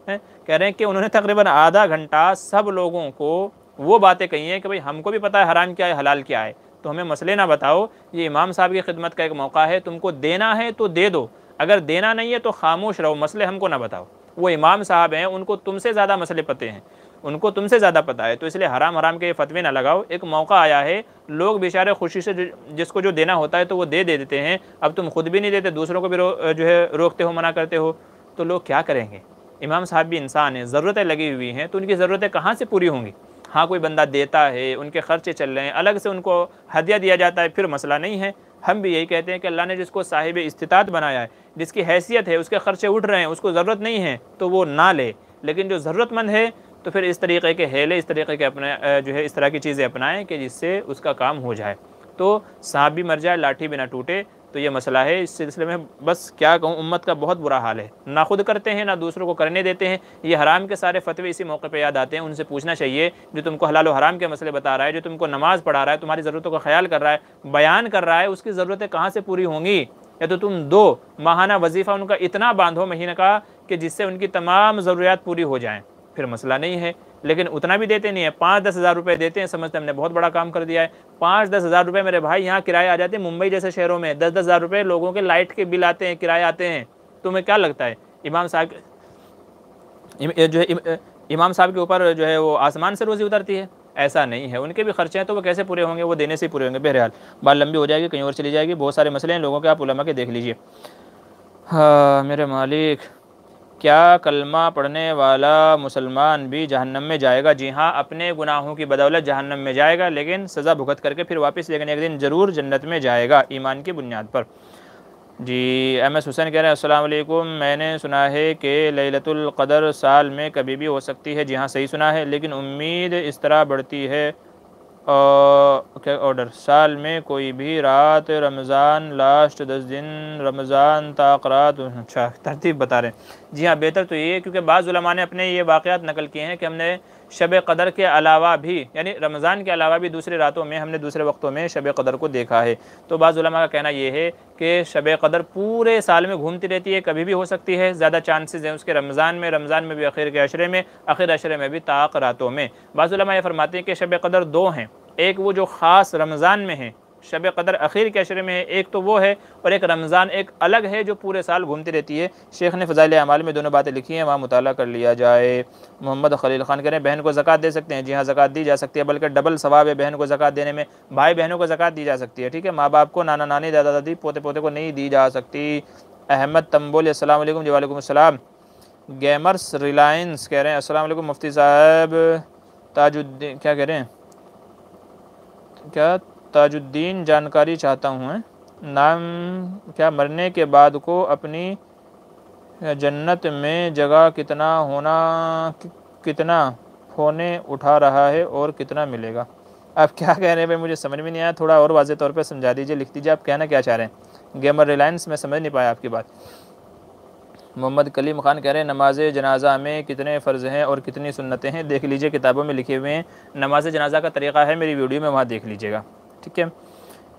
कह रहे हैं कि उन्होंने तकरीबन आधा घंटा सब लोगों को वो बातें कही हैं कि भाई हमको भी पता है हराम क्या है हलाल क्या है, तो हमें मसले ना बताओ, ये इमाम साहब की खिदमत का एक मौका है, तुमको देना है तो दे दो, अगर देना नहीं है तो खामोश रहो, मसले हमको ना बताओ। वो इमाम साहब हैं, उनको तुमसे ज़्यादा मसले पते हैं, उनको तुमसे ज़्यादा पता है, तो इसलिए हराम हराम के फतवे ना लगाओ। एक मौका आया है, लोग बेचारे खुशी से जिसको जो देना होता है तो वो दे देते हैं, अब तुम खुद भी नहीं देते, दूसरों को भी जो है रोकते हो, मना करते हो, तो लोग क्या करेंगे? इमाम साहब भी इंसान हैं, ज़रूरतें लगी हुई हैं, तो उनकी ज़रूरतें कहाँ से पूरी होंगी? हाँ, कोई बंदा देता है, उनके ख़र्चे चल रहे हैं, अलग से उनको हदिया दिया जाता है, फिर मसला नहीं है। हम भी यही कहते हैं कि अल्लाह ने जिसको साहिब इस्तिताअत बनाया है, जिसकी हैसियत है, उसके ख़र्चे उठ रहे हैं, उसको ज़रूरत नहीं है तो वो ना ले, लेकिन जो ज़रूरतमंद है तो फिर इस तरीक़े के हेले, इस तरीक़े के अपने जो है इस तरह की चीज़ें अपनाएं कि जिससे उसका काम हो जाए। तो सांप भी मर जाए लाठी भी ना टूटे, तो ये मसला है। इस सिलसिले में बस क्या कहूँ, उम्मत का बहुत बुरा हाल है, ना खुद करते हैं ना दूसरों को करने देते हैं। ये हराम के सारे फतवे इसी मौके पे याद आते हैं। उनसे पूछना चाहिए, जो तुमको हलाल और हराम के मसले बता रहा है, जो तुमको नमाज़ पढ़ा रहा है, तुम्हारी ज़रूरतों का ख्याल कर रहा है, बयान कर रहा है, उसकी ज़रूरतें कहाँ से पूरी होंगी? या तो तुम 2 माहाना वजीफ़ा उनका इतना बांधो महीने का कि जिससे उनकी तमाम ज़रूरियात पूरी हो जाएँ, फिर मसला नहीं है। लेकिन उतना भी देते नहीं है, 5-10 हज़ार रुपये देते हैं, समझते हमने बहुत बड़ा काम कर दिया है। 5-10 हज़ार रुपये मेरे भाई यहाँ किराए आ जाते हैं, मुंबई जैसे शहरों में 10-10 हज़ार रुपये लोगों के लाइट के बिल आते हैं, किराए आते हैं। तुम्हें क्या लगता है इमाम साहब इमाम साहब के ऊपर जो है वो आसमान से रोज़ी उतरती है? ऐसा नहीं है, उनके भी खर्चे हैं, तो वो कैसे पूरे होंगे? वो देने से पूरे होंगे। बहरहाल बात लंबी हो जाएगी, कहीं और चली जाएगी, बहुत सारे मसले हैं लोगों के, आप उलमा के देख लीजिए। हाँ मेरे मालिक, क्या कलमा पढ़ने वाला मुसलमान भी जहन्नम में जाएगा? जी हाँ, अपने गुनाहों की बदौलत जहन्नम में जाएगा, लेकिन सज़ा भुगत करके फिर वापस, लेकिन एक दिन ज़रूर जन्नत में जाएगा ईमान की बुनियाद पर। जी MS हुसैन कह रहे हैं अस्सलाम वालेकुम, मैंने सुना है कि लैलतुल क़द्र साल में कभी भी हो सकती है। जी हाँ, सही सुना है, लेकिन उम्मीद इस तरह बढ़ती है क्या ऑर्डर, साल में कोई भी रात, रमज़ान लास्ट 10 दिन, रमज़ान ताक़रात। अच्छा तरतीब बता रहे हैं, जी हाँ, बेहतर तो ये है, क्योंकि बाज़ उलमा ने अपने ये वाक़यात नकल किए हैं कि हमने शब क़दर के अलावा भी, यानी रमज़ान के अलावा भी दूसरे रातों में, हमने दूसरे वक्तों में शब क़दर को देखा है। तो बाज़ उलमा का कहना ये है कि शब क़दर पूरे साल में घूमती रहती है, कभी भी हो सकती है, ज़्यादा चांसेस हैं उसके रमज़ान में भी आखिर के अशरे में, आखिर अशरे में भी ताक़ रातों में। बाज़ उलमा ये फरमाते हैं कि शब क़दर दो हैं, एक वो जो ख़ास रमज़ान में है, शब क़दर आखिर के अशरे में है, एक तो वो है, और एक रमज़ान एक अलग है जो पूरे साल घूमती रहती है। शेख ने फ़ज़ाइल अमाल में दोनों बातें लिखी हैं, वहाँ मुताला कर लिया जाए। मोहम्मद खलील खान कह रहे हैं बहन को ज़कात दे सकते हैं? जी हाँ, ज़कात दी जा सकती है, बल्कि डबल सवाब है बहन को ज़कात देने में। भाई बहनों को ज़कात दी जा सकती है, ठीक है। माँ बाप को, नाना नानी, दादा दादी, पोते पोते को नहीं दी जा सकती। अहमद तंबोली अस्सलाम वालेकुम। जी वालेकुम अस्सलाम। गेमर्स रिलायंस कह रहे हैं अस्सलाम वालेकुम मुफ्ती साहब, ताजुद्दीन क्या कह रहे हैं, क्या ताजुद्दीन जानकारी चाहता हूँ, नाम क्या, मरने के बाद को अपनी जन्नत में जगह कितना होने उठा रहा है और कितना मिलेगा? आप क्या कह रहे हैं भाई, मुझे समझ में नहीं आया, थोड़ा और वाज़ेह तौर पे समझा दीजिए, लिख दीजिए आप कहना क्या चाह रहे हैं। गेमर रिलायंस, मैं समझ नहीं पाया आपकी बात। मोहम्मद कलीम खान कह रहे हैं नमाज जनाजा में कितने फ़र्ज़ हैं और कितनी सुन्नतें हैं? देख लीजिए, किताबों में लिखे हुए हैं। नमाज जनाजा का तरीक़ा है मेरी वीडियो में, वहाँ देख लीजिएगा, ठीक है।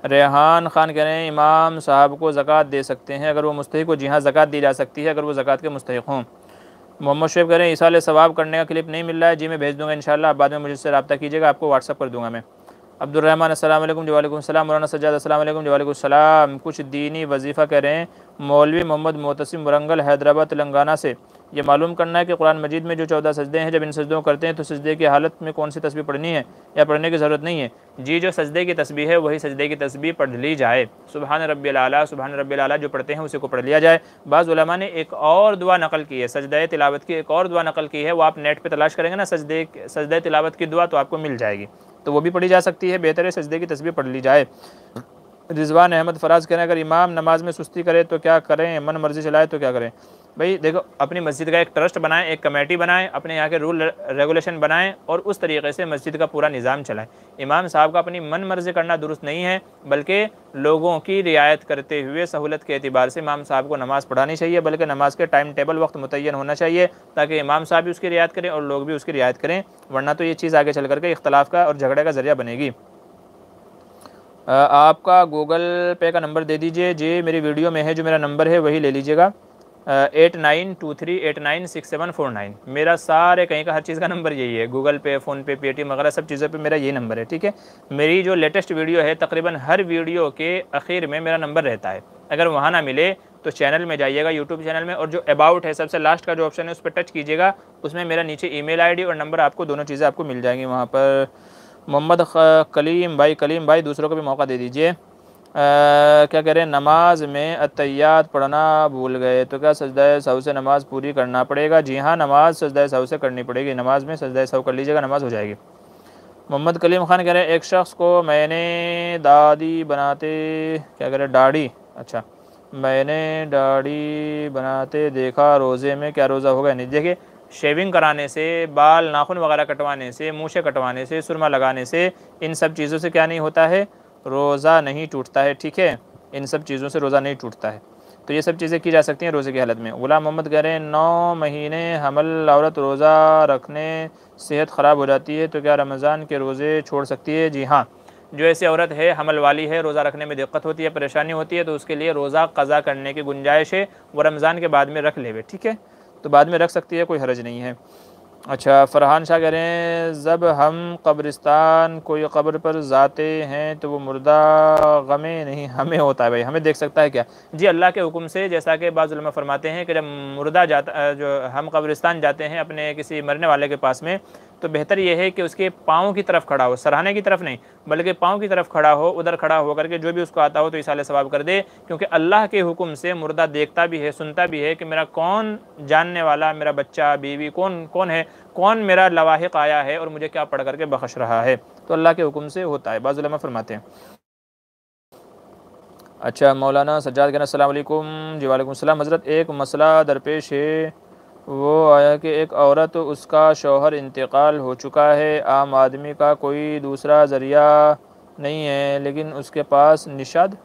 रेहान खान कह रहे हैं इमाम साहब को ज़कात दे सकते हैं अगर वो मुस्तहिक़ हो? जी हाँ, ज़कात दी जा सकती है अगर वो ज़कात के मुस्तहिक़ हों। मोहम्मद शुएब कह रहे हैं इसाले सवाब करने का क्लिप नहीं मिल रहा है। जी मैं भेज दूँगा इंशाअल्लाह, आप बाद में मुझसे रब्ता कीजिएगा, आपको व्हाट्सअप कर दूँगा मैं। अब्दुर्रहमान अस्सलाम वालेकुम। जी वालेकुम सलाम। मौलाना सज्जाद अस्सलाम वालेकुम। जी वालेकुम सलाम। कुछ दीनी वजीफ़ा कह रहे हैं मौलवी मोहम्मद मोतसिम वरंगल हैदराबाद तेलंगाना से, ये मालूम करना है कि कुरान मजीद में जो 14 सजदे हैं, जब इन सजदों करते हैं तो सजदे की हालत में कौन सी तस्बीह पढ़नी है या पढ़ने की ज़रूरत नहीं है? जी, जो सजदे की तस्बीह है वही सजदे की तस्बीह पढ़ ली जाए। सुबहान रब्बिल आला, सुबहान रब्बिल आला जो पढ़ते हैं उसी को पढ़ लिया जाए। बाज़ उलमा ने एक और दुआ नकल की है, सजदे तिलावत की एक और दुआ नकल की है, वो आप नेट पर तलाश करेंगे ना, सजदे तिलावत की दुआ, तो आपको मिल जाएगी, तो वो भी पढ़ी जा सकती है। बेहतर है सजदे की तस्बीह पढ़ ली जाए। रिजवान अहमद फराज करें अगर इमाम नमाज में सुस्ती करे तो क्या करें, मन मर्जी चलाए तो क्या करें? भाई देखो, अपनी मस्जिद का एक ट्रस्ट बनाएं, एक कमेटी बनाएं, अपने यहाँ के रूल रेगुलेशन बनाएं और उस तरीके से मस्जिद का पूरा निज़ाम चलाएं। इमाम साहब का अपनी मन मर्जी करना दुरुस्त नहीं है, बल्कि लोगों की रियायत करते हुए सहूलत के एतबार से इमाम साहब को नमाज़ पढ़ानी चाहिए, बल्कि नमाज के टाइम टेबल वक्त मुतय्यन होना चाहिए ताकि इमाम साहब भी उसकी रियायत करें और लोग भी उसकी रियायत करें, वरना तो ये चीज़ आगे चल करके इख्तलाफ का और झगड़े का ज़रिया बनेगी। आपका गूगल पे का नंबर दे दीजिए। जी मेरी वीडियो में है, जो मेरा नंबर है वही ले लीजिएगा, 8923896749। मेरा सारे कहीं का हर चीज़ का नंबर यही है, गूगल पे, फ़ोन पे, पेटीएम वगैरह सब चीज़ों पे मेरा यही नंबर है, ठीक है। मेरी जो लेटेस्ट वीडियो है तकरीबन हर वीडियो के आखिर में मेरा नंबर रहता है, अगर वहाँ ना मिले तो चैनल में जाइएगा, यूट्यूब चैनल में, और जो अबाउट है सबसे लास्ट का जो ऑप्शन है उस पर टच कीजिएगा, उसमें मेरा नीचे ईमेल आईडी और नंबर, आपको दोनों चीज़ें आपको मिल जाएंगी वहाँ पर। मोहम्मद कलीम भाई दूसरों को भी मौका दे दीजिए। क्या कह रहे हैं, नमाज में अत्तहियात पढ़ना भूल गए तो क्या सजदा सहू से नमाज़ पूरी करना पड़ेगा? जी हाँ, नमाज सजदा सहू से करनी पड़ेगी, नमाज में सजदा सहू कर लीजिएगा, नमाज हो जाएगी। मोहम्मद कलीम खान कह रहे हैं एक शख्स को मैंने दाढ़ी बनाते, क्या कह रहे हैं, दाढ़ी, अच्छा, मैंने दाढ़ी बनाते देखा, रोज़े में क्या रोज़ा होगा? नहीं, देखिए, शेविंग कराने से, बाल नाखून वगैरह कटवाने से, मूछें कटवाने से, सुरमा लगाने से, इन सब चीज़ों से क्या नहीं होता है, रोज़ा नहीं टूटता है, ठीक है। इन सब चीज़ों से रोज़ा नहीं टूटता है, तो ये सब चीज़ें की जा सकती हैं रोज़े की हालत में। गुलाम मोहम्मद कह रहे हैं 9 महीने हमल औरत रोज़ा रखने सेहत ख़राब हो जाती है तो क्या रमज़ान के रोज़े छोड़ सकती है? जी हाँ, जो ऐसी औरत है, हमल वाली है, रोज़ा रखने में दिक्कत होती है, परेशानी होती है, तो उसके लिए रोज़ा क़ज़ा करने की गुंजाइश है, वो रमज़ान के बाद में रख लेवे, ठीक है, तो बाद में रख सकती है, कोई हरज नहीं है। अच्छा, फ़रहान शाह कह रहे हैं जब हम कब्रिस्तान कोई कब्र पर जाते हैं तो वो मुर्दा गमे नहीं हमें होता है? भाई हमें देख सकता है क्या? जी, अल्लाह के हुक्म से, जैसा कि बाज़ उलमा फरमाते हैं कि जब मुर्दा जाता, जो हम कब्रिस्तान जाते हैं अपने किसी मरने वाले के पास में, तो बेहतर यह है कि उसके पाँव की तरफ खड़ा हो, सराहने की तरफ नहीं बल्कि पाँव की तरफ खड़ा हो, उधर खड़ा होकर के जो भी उसको आता हो तो इसाले सवाब कर दे, क्योंकि अल्लाह के हुक्म से मुर्दा देखता भी है, सुनता भी है कि मेरा कौन जानने वाला, मेरा बच्चा, बीवी, कौन है, कौन मेरा लवाहिक आया है और मुझे क्या पढ़ करके बख्श रहा है, तो अल्लाह के हुक्म से होता है, बाज़ उलमा फरमाते हैं। अच्छा, मौलाना सज्जाद कहना अस्सलाम वालेकुम। जी वालेकुम सलाम। हज़रत एक मसला दरपेश है, वो आया कि एक औरत, उसका शौहर इंतकाल हो चुका है, आम आदमी का कोई दूसरा ज़रिया नहीं है, लेकिन उसके पास निशाद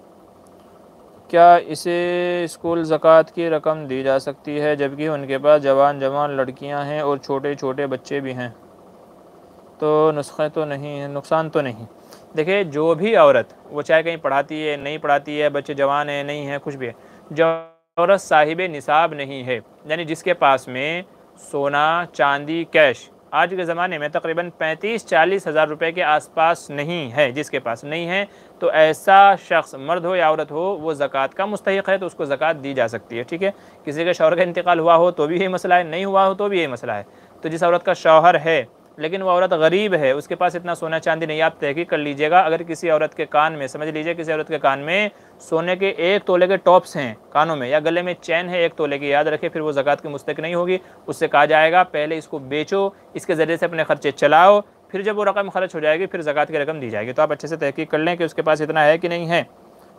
क्या इसे स्कूल ज़कात की रकम दी जा सकती है जबकि उनके पास जवान जवान लड़कियां हैं और छोटे छोटे बच्चे भी हैं? तो नुस्खे तो नहीं है, नुकसान तो नहीं। देखिए, जो भी औरत, वो चाहे कहीं पढ़ाती है, नहीं पढ़ाती है, बच्चे जवान हैं, नहीं है, कुछ भी है, जो औरत साहिब निसाब नहीं है, यानी जिसके पास में सोना चांदी कैश आज के ज़माने में तकरीबन 35-40 हज़ार रुपये के आसपास नहीं है, जिसके पास नहीं है, तो ऐसा शख्स मर्द हो या औरत हो वो ज़कात का मुस्तहिक़ है, तो उसको ज़कात दी जा सकती है। ठीक है, किसी के शौहर का इंतकाल हुआ हो तो भी यही मसला है, नहीं हुआ हो तो भी यही मसला है। तो जिस औरत का शौहर है लेकिन वो औरत गरीब है, उसके पास इतना सोना चांदी नहीं, आप तहकीक कर लीजिएगा, अगर किसी औरत के कान में, समझ लीजिए किसी औरत के कान में सोने के 1 तोले के टॉप्स हैं कानों में, या गले में चैन है 1 तोले की, याद रखें, फिर वो ज़कात की मुस्तहिक़ नहीं होगी। उससे कहा जाएगा पहले इसको बेचो, इसके ज़रिए से अपने खर्चे चलाओ, फिर जब वो रकम खर्च हो जाएगी फिर ज़कात की रकम दी जाएगी। तो आप अच्छे से तहकीक कर लें कि उसके पास इतना है कि नहीं है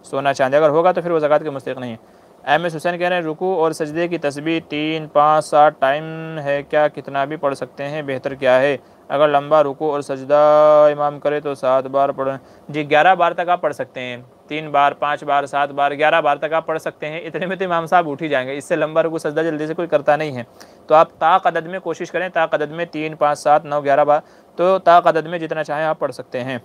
सोना चांदी, अगर होगा तो फिर वो ज़कात के मुस्तहिक़ नहीं है। एम एस हुसैन कह रहे हैं रुकू और सजदे की तस्बीह 3, 5, 7 टाइम है क्या, कितना भी पढ़ सकते हैं, बेहतर क्या है? अगर लंबा रुकू और सजदा इमाम करे तो 7 बार पढ़ें। जी, 11 बार तक आप पढ़ सकते हैं, 3 बार, 5 बार, 7 बार, 11 बार तक आप पढ़ सकते हैं। इतने में तो इमाम साहब उठ ही जाएंगे, इससे लंबा रुकू सजदा जल्दी से कोई करता नहीं है। तो आप ताक अदद में कोशिश करें, ताक अदद में 3, 5, 7, 9, 11 बार, तो ताक अदद में जितना चाहें आप पढ़ सकते हैं।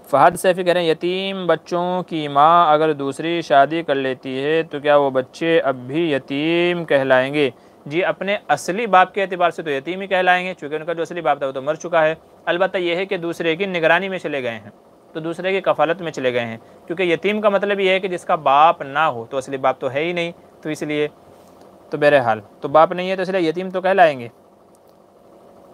फ़हद सैफ़ी कह रहे हैं यतीम बच्चों की माँ अगर दूसरी शादी कर लेती है तो क्या वो बच्चे अब भी यतीम कहलाएंगे? जी, अपने असली बाप के एतबार से तो यतीम ही कहलाएंगे, चूँकि उनका जो असली बाप था वो तो मर चुका है। अलबत्ता यह है कि दूसरे की निगरानी में चले गए हैं, तो दूसरे की कफ़ालत में चले गए हैं, क्योंकि यतीम का मतलब ये है कि जिसका बाप ना हो, तो असली बाप तो है ही नहीं, तो इसलिए तो बहरहाल तो बाप नहीं है तो इसलिए यतीम तो कहलाएंगे।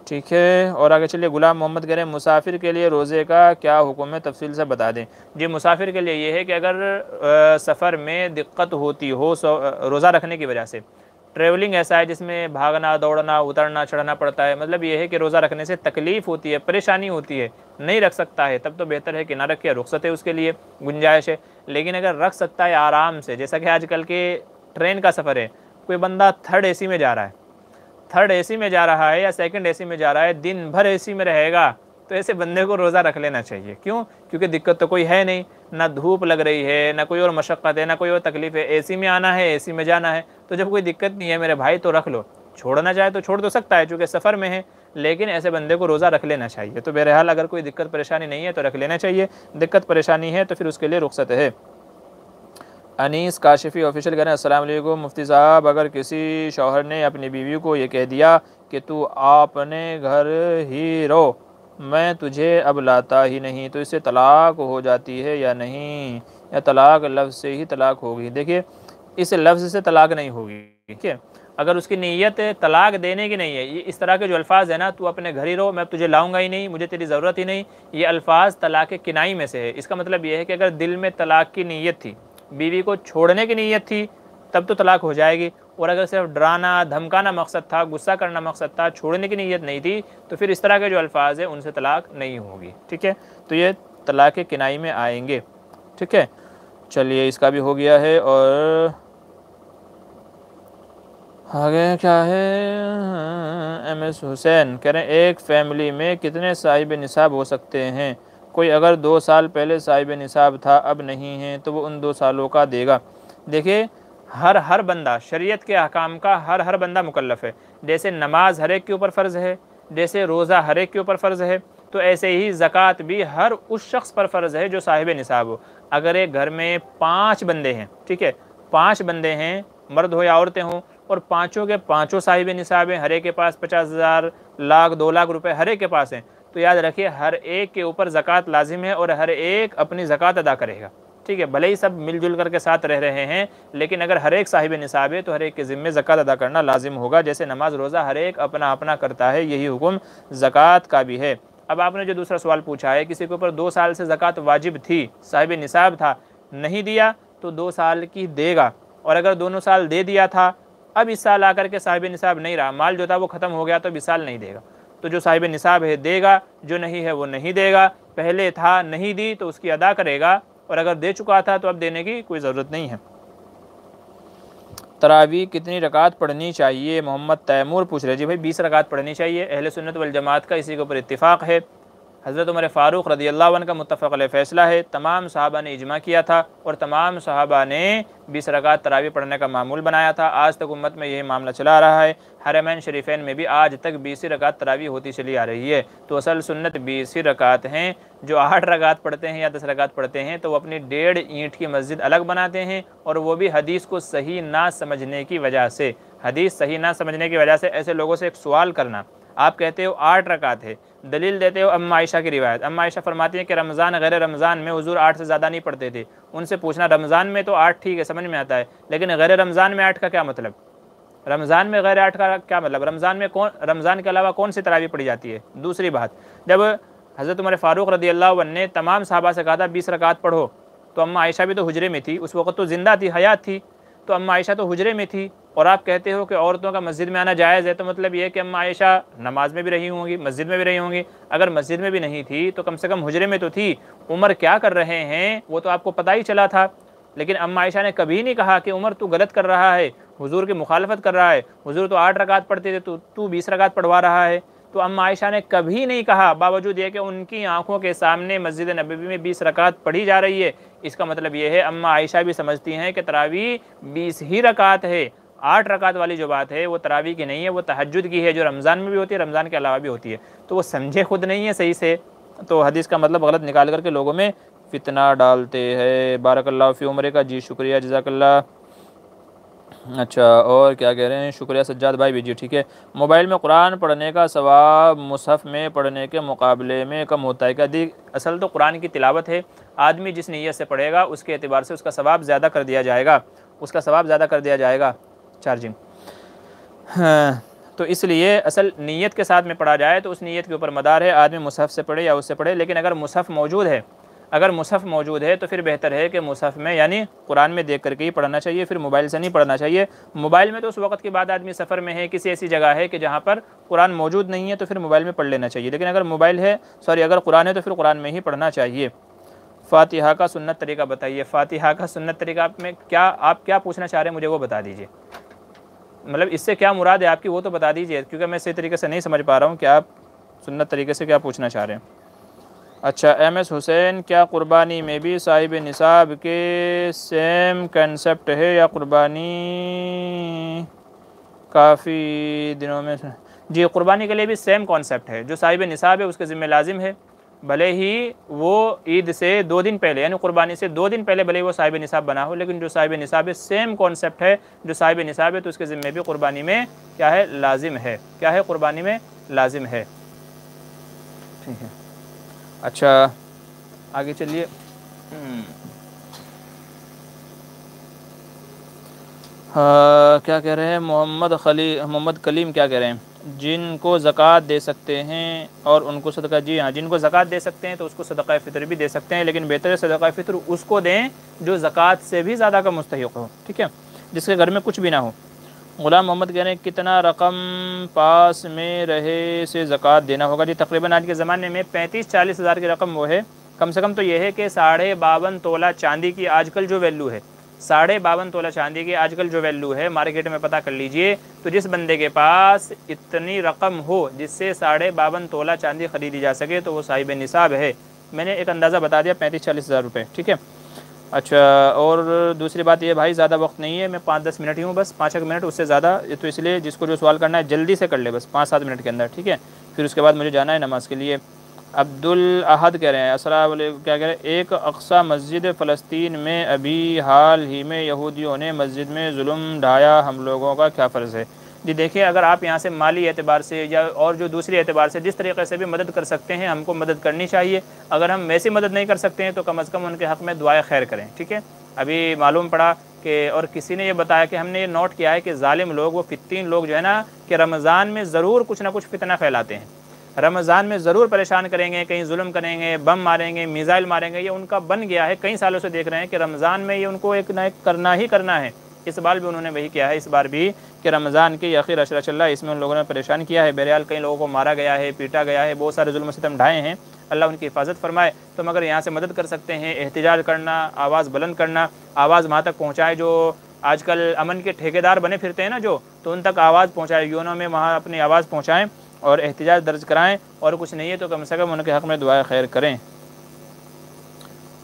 ठीक है, और आगे चलिए। गुलाम मोहम्मद कह रहे हैं मुसाफिर के लिए रोज़े का क्या हुक्म है, तफसील से बता दें। जी, मुसाफिर के लिए ये है कि अगर सफ़र में दिक्कत होती हो रोज़ा रखने की वजह से, ट्रैवलिंग ऐसा है जिसमें भागना दौड़ना उतरना चढ़ना पड़ता है, मतलब ये है कि रोज़ा रखने से तकलीफ़ होती है, परेशानी होती है, नहीं रख सकता है, तब तो बेहतर है कि ना रखे, रुख्सत है उसके लिए, गुंजाइश है। लेकिन अगर रख सकता है आराम से, जैसा कि आजकल के ट्रेन का सफ़र है, कोई बंदा 3rd AC में जा रहा है, 3rd AC में जा रहा है या 2nd AC में जा रहा है, दिन भर AC में रहेगा, तो ऐसे बंदे को रोज़ा रख लेना चाहिए। क्यों? क्योंकि दिक्कत तो कोई है नहीं, ना धूप लग रही है, ना कोई और मशक्क़त है, ना कोई और तकलीफ़ है, AC में आना है, AC में जाना है, तो जब कोई दिक्कत नहीं है मेरे भाई तो रख लो। छोड़ना चाहे तो छोड़ तो सकता है चूँकि सफ़र में है, लेकिन ऐसे बंदे को रोज़ा रख लेना चाहिए। तो बहरहाल अगर कोई दिक्कत परेशानी नहीं है तो रख लेना चाहिए, दिक्कत परेशानी है तो फिर उसके लिए रुख्सत है। अनीस काशिफ़ी ऑफिशियल कह रहे हैं अस्सलाम वालेकुम मुफ्ती साहब, अगर किसी शौहर ने अपनी बीवी को ये कह दिया कि तू अपने घर ही रहो, मैं तुझे अब लाता ही नहीं, तो इससे तलाक हो जाती है या नहीं, या तलाक लफ्ज़ से ही तलाक होगी? देखिए, इस लफ्ज़ से तलाक नहीं होगी। ठीक है, अगर उसकी नीयत तलाक देने की नहीं है, ये इस तरह के जो अल्फाज है ना, तू अपने घर ही रहो, मैं तुझे लाऊंगा ही नहीं, मुझे तेरी ज़रूरत ही नहीं, ये अल्फाज तलाक किनाई में से है। इसका मतलब ये है कि अगर दिल में तलाक की नीयत थी, बीवी को छोड़ने की नीयत थी, तब तो तलाक हो जाएगी, और अगर सिर्फ डराना धमकाना मकसद था, गुस्सा करना मकसद था, छोड़ने की नीयत नहीं थी, तो फिर इस तरह के जो अल्फाज है उनसे तलाक नहीं होगी। ठीक है, तो ये तलाक किनाई में आएंगे। ठीक है, चलिए इसका भी हो गया है। और आगे क्या है, MS हुसैन कह रहे हैं एक फ़ैमिली में कितने साहिब निसाब हो सकते हैं? कोई अगर 2 साल पहले साहिब निसाब था अब नहीं है तो वो उन 2 सालों का देगा? देखिए, हर बंदा शरीयत के अहकाम का हर बंदा मुकल्लफ़ है। जैसे नमाज हर एक के ऊपर फ़र्ज़ है, जैसे रोज़ा हर एक के ऊपर फ़र्ज़ है, तो ऐसे ही ज़कात भी हर उस शख्स पर फ़र्ज़ है जो साहिब निसाब हो। अगर एक घर में 5 बंदे हैं, ठीक है, 5 बंदे हैं, मर्द हो या औरतें हों, और पाँचों के पाँचों साहिब निसाब हैं, हर एक के पास 50,000, लाख, 2 लाख रुपए हर एक के पास हैं, तो याद रखिए हर एक के ऊपर ज़कात लाजिम है और हर एक अपनी ज़कात अदा करेगा। ठीक है, भले ही सब मिलजुल करके साथ रह रहे हैं, लेकिन अगर हर एक साहिब निसाब है तो हर एक के ज़िम्मे ज़कात अदा करना लाजिम होगा। जैसे नमाज रोज़ा हर एक अपना अपना करता है, यही हुक्म ज़कात का भी है। अब आपने जो दूसरा सवाल पूछा है, किसी के ऊपर 2 साल से ज़कात वाजिब थी, साहिब निसाब था, नहीं दिया तो 2 साल की देगा, और अगर दोनों साल दे दिया था, अब इस साल आकर के साहिब निसाब नहीं रहा, माल जो था वो ख़त्म हो गया, तो अब इस साल नहीं देगा। तो जो साहिब निसाब है देगा, जो नहीं है वो नहीं देगा। पहले था नहीं दी तो उसकी अदा करेगा, और अगर दे चुका था तो अब देने की कोई ज़रूरत नहीं है। तरावी कितनी रकात पढ़नी चाहिए? मोहम्मद तैमूर पूछ रहे जी भाई 20 रकात पढ़नी चाहिए, अहले सुन्नत वल जमात का इसी के ऊपर इत्तिफ़ाक़ है। हज़रत उमर फ़ारूक रज़ियल्लाहु अन्हु का मुत्तफ़क़ अलैह फ़ैसला है, तमाम सहाबा ने इजमा किया था और तमाम सहाबा ने 20 रकात तरावी पढ़ने का मामूल बनाया था। आज तक उम्मत में यही मामला चला आ रहा है। हरमैन शरीफैन में भी आज तक 20 रकात तरावी होती चली आ रही है। तो असल सुन्नत 20 रकात हैं। जो 8 रकात पढ़ते हैं या 10 रकात पढ़ते हैं तो वो अपनी 1.5 ईंट की मस्जिद अलग बनाते हैं, और वो भी हदीस को सही ना समझने की वजह से। हदीस सही ना समझने की वजह से ऐसे लोगों से एक सवाल करना, आप कहते हो 8 रकात है, दलील देते हो अम्मा आयशा की रिवायत। अम्मा आयशा फरमाती है कि रमज़ान गैर रमज़ान में हुजूर 8 से ज़्यादा नहीं पढ़ते थे। उनसे पूछना, रमज़ान में तो 8 ठीक है, समझ में आता है, लेकिन गैर रमज़ान में 8 का क्या मतलब? रमज़ान में गैर 8 का क्या मतलब? रमज़ान में रमज़ान के अलावा कौन सी तरावी पढ़ी जाती है? दूसरी बात, जब हज़रत उमर फ़ारूक रज़ियल्लाहु अन्हु ने तमाम सहाबा से कहा था 20 रकात पढ़ो, तो अम्मा आयशा भी तो हुजरे में थी, उस वक्त तो ज़िंदा थी, हयात थी, तो अम्मा आयशा तो हुजरे में थी, और आप कहते हो कि औरतों का मस्जिद में आना जायज़ है, तो मतलब ये है कि अम्मा आयशा नमाज में भी रही होंगी, मस्जिद में भी रही होंगी। अगर मस्जिद में भी नहीं थी तो कम से कम हुजरे में तो थी। उमर क्या कर रहे हैं वो तो आपको पता ही चला था। लेकिन अम्मा आयशा ने कभी नहीं कहा कि उमर तू गलत कर रहा है, हुजूर की मुखालफत कर रहा है, हुजूर तो 8 रकात पढ़ते थे, तू 20 रकात पढ़वा रहा है। तो अम्मा आयशा ने कभी नहीं कहा, बावजूद ये कि उनकी आंखों के सामने मस्जिद नबवी में 20 रकात पढ़ी जा रही है। इसका मतलब ये है अम्मा आयशा भी समझती हैं कि तरावी 20 ही रकात है। 8 रकात वाली जो बात है वो तरावी की नहीं है, वो तहज्जुद की है, जो रमज़ान में भी होती है, रमज़ान के अलावा भी होती है। तो वो समझे खुद नहीं है सही से, तो हदीस का मतलब गलत निकाल करके लोगों में फितना डालते हैं। बारकल्लाहु फी उम्रे का, जी शुक्रिया, जज़ाकल्लाह। अच्छा, और क्या कह रहे हैं? शुक्रिया सज्जाद भाई भी, जी ठीक है। मोबाइल में कुरान पढ़ने का सवाब मुसहफ़ में पढ़ने के मुकाबले में कम होता है क्या? दी असल तो कुरान की तिलावत है, आदमी जिस नीयत से पढ़ेगा उसके एतबार से उसका सवाब ज़्यादा कर दिया जाएगा, उसका सवाब ज़्यादा कर दिया जाएगा। चार्जिंग, हाँ, तो इसलिए असल नीयत के साथ में पढ़ा जाए तो उस नीयत के ऊपर मदार है, आदमी मुसहफ़ से पढ़े या उससे पढ़े। लेकिन अगर मुसहफ़ मौजूद है, अगर मुसहफ़ मौजूद है तो फिर बेहतर है कि मुसहफ़ में यानी कुरान में देख करके ही पढ़ना चाहिए, फिर मोबाइल से नहीं पढ़ना चाहिए। मोबाइल में तो उस वक्त के बाद आदमी सफ़र में है, किसी ऐसी जगह है कि जहाँ पर कुरान मौजूद नहीं है, तो फिर मोबाइल में पढ़ लेना चाहिए। लेकिन अगर मोबाइल है, अगर कुरान है तो फिर कुरान में ही पढ़ना चाहिए। फ़ातिहा का सुन्नत तरीका बताइए। फ़ातिहा का सुन्नत तरीका में क्या, आप क्या पूछना चाह रहे हैं मुझे वो बता दीजिए। मतलब इससे क्या मुराद है आपकी वो तो बता दीजिए, क्योंकि मैं सही तरीके से नहीं समझ पा रहा हूँ कि आप सुन्नत तरीके से क्या पूछना चाह रहे हैं। अच्छा, MS हुसैन, क्या कुर्बानी में भी साहिब निसाब के सेम कंसेप्ट है या कुर्बानी काफ़ी दिनों में? जी, कुर्बानी के लिए भी सेम कॉन्सेप्ट है। जो साहिब निसाब है उसके ज़िम्मे लाजिम है, भले ही वो ईद से 2 दिन पहले यानी कुर्बानी से 2 दिन पहले भले ही वो साहिब निसाब बना हो, लेकिन जो साहिब निसाब है सेम कॉन्सेप्ट है। जो साहिब निसाब है तो उसके ज़िम्मे भी कुर्बानी में क्या है? लाजिम है। क्या है? कुर्बानी में लाजिम है। ठीक है, अच्छा आगे चलिए। हाँ, क्या कह रहे हैं? मोहम्मद कलीम क्या कह रहे हैं? जिनको ज़कात दे सकते हैं और उनको सदका, जी हाँ, जिनको ज़कात दे सकते हैं तो उसको सदका फ़ितर भी दे सकते हैं, लेकिन बेहतर है सदका फ़ितर उसको दें जो ज़कात से भी ज़्यादा का मुस्तहिक़ हो। ठीक है, जिसके घर में कुछ भी ना हो। गुलाम मोहम्मद कह रहे हैं कितना रकम पास में रहे से ज़कात देना होगा? जी, तकरीबन आज के ज़माने में 35-40 हज़ार की रकम वो है। कम से कम तो ये है कि 52.5 तोला चांदी की आजकल जो वैल्यू है, 52.5 तोला चांदी की आजकल जो वैल्यू है मार्केट में पता कर लीजिए। तो जिस बंदे के पास इतनी रकम हो जिससे 52.5 तोला चांदी ख़रीदी जा सके तो वो साहिब निसाब है। मैंने एक अंदाज़ा बता दिया, 35-40 हज़ार रुपये। ठीक है, अच्छा, और दूसरी बात ये भाई, ज़्यादा वक्त नहीं है, मैं 5-10 मिनट ही हूँ बस, 5-1 मिनट, उससे ज़्यादा तो इसलिए जिसको जो सवाल करना है जल्दी से कर ले, बस 5-7 मिनट के अंदर। ठीक है, फिर उसके बाद मुझे जाना है नमाज़ के लिए। अब्दुल अहद कह रहे हैं, अस्सलाम वालेकुम, क्या कह रहे हैं? एक अक्सा मस्जिद फ़लस्तीन में अभी हाल ही में यहूदियों ने मस्जिद में जुल्म ढाया, हम लोगों का क्या फ़र्ज़ है? जी देखिए, अगर आप यहाँ से माली एतबार से या और जो दूसरी एतबार से जिस तरीके से भी मदद कर सकते हैं हमको मदद करनी चाहिए। अगर हम वैसी मदद नहीं कर सकते हैं तो कम अज़ कम उनके हक़ में दुआए खैर करें। ठीक है, अभी मालूम पड़ा कि और किसी ने ये बताया कि हमने ये नोट किया है कि ज़ालिम लोग, वो फित्तीन लोग जो है ना, कि रमज़ान में ज़रूर कुछ ना कुछ फितना फैलाते हैं, रमज़ान में ज़रूर परेशान करेंगे, कहीं जुल्म करेंगे, बम मारेंगे, मिसाइल मारेंगे। ये उनका बन गया है, कई सालों से देख रहे हैं कि रमज़ान में ये उनको एक न एक करना ही करना है। इस बार भी उन्होंने वही किया है, इस बार भी कि रमज़ान की आखिर अशरा चल रहा है, इसमें उन लोगों ने परेशान किया है। बहरहाल कई लोगों को मारा गया है, पीटा गया है, बहुत सारे जुल्म सितम ढाए हैं, अल्लाह उनकी हिफाजत फरमाए। तो मगर यहाँ से मदद कर सकते हैं, एहतिजाज करना, आवाज़ बुलंद करना, आवाज़ वहाँ तक पहुँचाए जो आजकल अमन के ठेकेदार बने फिरते हैं ना जो, तो उन तक आवाज़ पहुँचाए, यूनो में वहाँ अपनी आवाज़ पहुँचाएँ और एहतिजाज दर्ज कराएं, और कुछ नहीं है तो कम से कम उनके हक़ में दुआ खैर करें।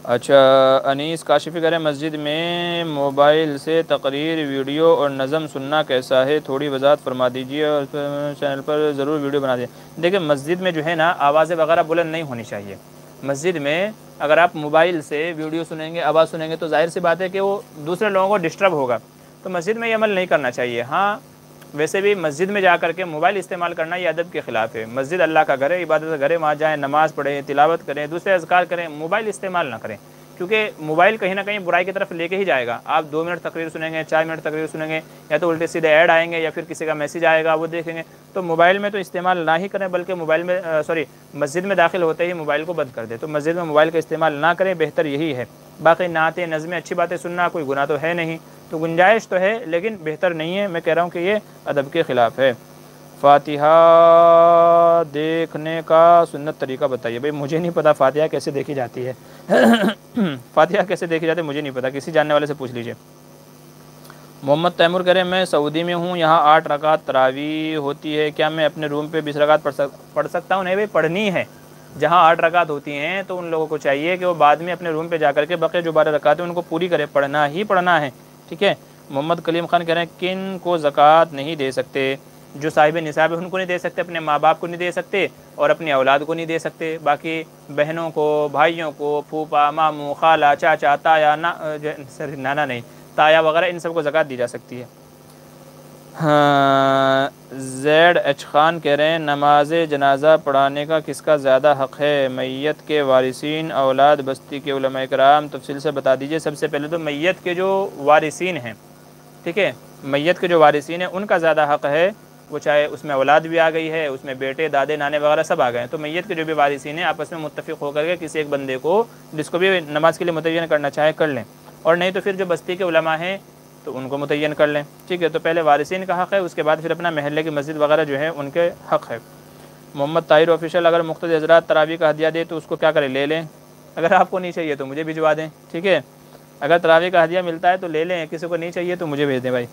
अच्छा, अनीस काशिफ़ी करें, मस्जिद में मोबाइल से तकरीर, वीडियो और नज़म सुनना कैसा है, थोड़ी वजाहत फरमा दीजिए और चैनल पर ज़रूर वीडियो बना दीजिए। देखिए, मस्जिद में जो है ना, आवाज़ें वगैरह बुलंद नहीं होनी चाहिए। मस्जिद में अगर आप मोबाइल से वीडियो सुनेंगे, आवाज़ सुनेंगे, तो जाहिर सी बात है कि वो दूसरे लोगों को डिस्टर्ब होगा। तो मस्जिद में ये अमल नहीं करना चाहिए। हाँ, वैसे भी मस्जिद में जा कर के मोबाइल इस्तेमाल करना ये अदब के ख़िलाफ़ है। मस्जिद अल्लाह का घर है, इबादत का घर है, वहाँ जाएँ, नमाज़ पढ़ें, तिलावत करें, दूसरे अज़कार करें, मोबाइल इस्तेमाल ना करें, क्योंकि मोबाइल कहीं ना कहीं बुराई की तरफ लेके ही जाएगा। आप 2 मिनट तकरीर सुनेंगे, 4 मिनट तकरीर सुनेंगे, या तो उल्टे सीधे ऐड आएंगे या फिर किसी का मैसेज आएगा वो देखेंगे। तो मोबाइल में तो इस्तेमाल ना ही करें, बल्कि मोबाइल में मस्जिद में दाखिल होते ही मोबाइल को बंद कर दें। तो मस्जिद में मोबाइल का इस्तेमाल ना करें, बेहतर यही है। बाकी नाते नज़में अच्छी बातें सुनना कोई गुनाह तो है नहीं, तो गुंजाइश तो है, लेकिन बेहतर नहीं है। मैं कह रहा हूँ कि ये अदब के ख़िलाफ़ है। फ़ातिहा देखने का सुन्नत तरीका बताइए। भाई मुझे नहीं पता फ़ातिहा कैसे देखी जाती है। फ़ातिहा कैसे देखी जाती है मुझे नहीं पता, किसी जानने वाले से पूछ लीजिए। मोहम्मद तैमूर कह रहे हैं, मैं सऊदी में हूँ, यहाँ 8 रकात तरावी होती है, क्या मैं अपने रूम पे 20 रकात पढ़ सकता हूँ? नहीं भाई, पढ़नी है। जहाँ 8 रकात होती हैं तो उन लोगों को चाहिए कि वो बाद में अपने रूम पे जा करके बाकी जो 12 रकात हैं उनको पूरी करें, पढ़ना ही पढ़ना है, ठीक है। मोहम्मद कलीम खान कह रहे हैं, किन को ज़कात नहीं दे सकते? जो साहिब निसाब है उनको नहीं दे सकते, अपने माँ बाप को नहीं दे सकते और अपनी औलाद को नहीं दे सकते। बाकी बहनों को, भाइयों को, फूफा, मामू, खाला, चाचा, ताया, नाना नहीं, ताया वगैरह, इन सबको ज़कात दी जा सकती है। हाँ, ZH खान कह रहे हैं, नमाज जनाजा पढ़ाने का किसका ज़्यादा हक़ है? मैयत के वारिसीन, औलाद, बस्ती के उलमा इकराम? तफसील से बता दीजिए। सबसे पहले तो मैयत के जो वारिसीन हैं, ठीक है, मैयत के जो वारिसीन हैं उनका ज़्यादा हक़ है। वो चाहे उसमें औलाद भी आ गई है, उसमें बेटे, दादे, नाने वगैरह सब आ गए हैं, तो मैयत के जो भी वारिसीन हैं आपस में मुत्तफ़िक़ होकर के किसी एक बंदे को जिसको भी नमाज के लिए मुतय्यन करना चाहे कर लें, और नहीं तो फिर जो बस्ती के उलमा हैं तो उनको मुतय्यन कर लें, ठीक है। तो पहले वारिसीन का हक़ है, उसके बाद फिर अपना महल्ले की मस्जिद वगैरह जो है उनके हक़ है। मोहम्मद ताहिर ऑफिशियल, अगर मुख्तलिफ़ हज़रात तरावी का हदिया दे तो उसको क्या करें? ले लें। अगर आपको नहीं चाहिए तो मुझे भिजवा दें, ठीक है। अगर तरावी का हदिया मिलता है तो ले लें, किसी को नहीं चाहिए तो मुझे भेज दें भाई,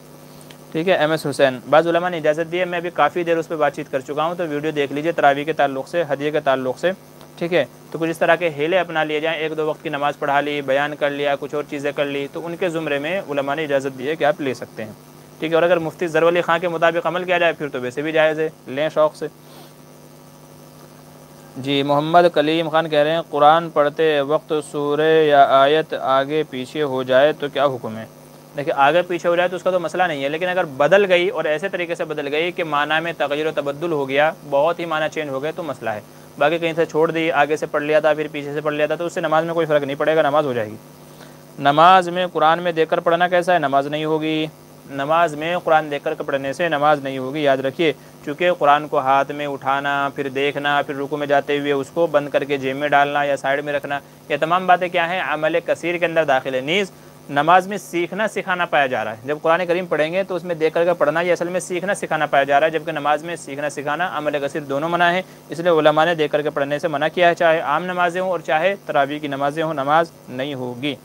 ठीक है। MS हुसैन, बाज़ उलमा ने इजाज़त दी है, मैं अभी काफ़ी देर उस पर बातचीत कर चुका हूँ, तो वीडियो देख लीजिए तरावी के ताल्लुक़ से, हदिये के ताल्लुक़ से, ठीक है। तो कुछ इस तरह के हीले अपना लिए जाएँ, 1-2 वक्त की नमाज़ पढ़ा ली, बयान कर लिया, कुछ और चीज़ें कर ली, तो उनके ज़ुमरे में उलमा ने इजाज़त दी है कि आप ले सकते हैं, ठीक है। और अगर मुफ्ती ज़रवर अली ख़ान के मुताबिक अमल किया जाए फिर तो वैसे भी जायज़ है, लें शौक़ से। जी, मोहम्मद कलीम ख़ान कह रहे हैं, कुरान पढ़ते वक्त सूरे या आयत आगे पीछे हो जाए तो क्या हुक्म है? देखिए, आगे पीछे हो जाए तो उसका तो मसला नहीं है, लेकिन अगर बदल गई और ऐसे तरीके से बदल गई कि माना में तग़य्युर व तबद्दुल हो गया, बहुत ही माना चेंज हो गए, तो मसला है। बाकी कहीं से छोड़ दी, आगे से पढ़ लिया था फिर पीछे से पढ़ लिया था, तो उससे नमाज़ में कोई फ़र्क नहीं पड़ेगा, नमाज़ हो जाएगी। नमाज में कुरान में देखकर पढ़ना कैसा है? नमाज नहीं होगी। नमाज में कुरान देखकर पढ़ने से नमाज नहीं होगी, याद रखिए। चूँकि कुरान को हाथ में उठाना, फिर देखना, फिर रुकू में जाते हुए उसको बंद करके जेब में डालना या साइड में रखना, ये तमाम बातें क्या हैं? अमल कसीर के अंदर दाखिल है। नीज़ नमाज में सीखना सिखाना पाया जा रहा है। जब कुरान करीम पढ़ेंगे तो उसमें देख करके पढ़ना, ये असल में सीखना सिखाना पाया जा रहा है, जबकि नमाज में सीखना सिखाना, अमल कसीर दोनों मना है। इसलिए उलमा ने देख करके पढ़ने से मना किया है, चाहे आम नमाजें हों और चाहे तरावी की नमाजें हों, नमाज नहीं होगी।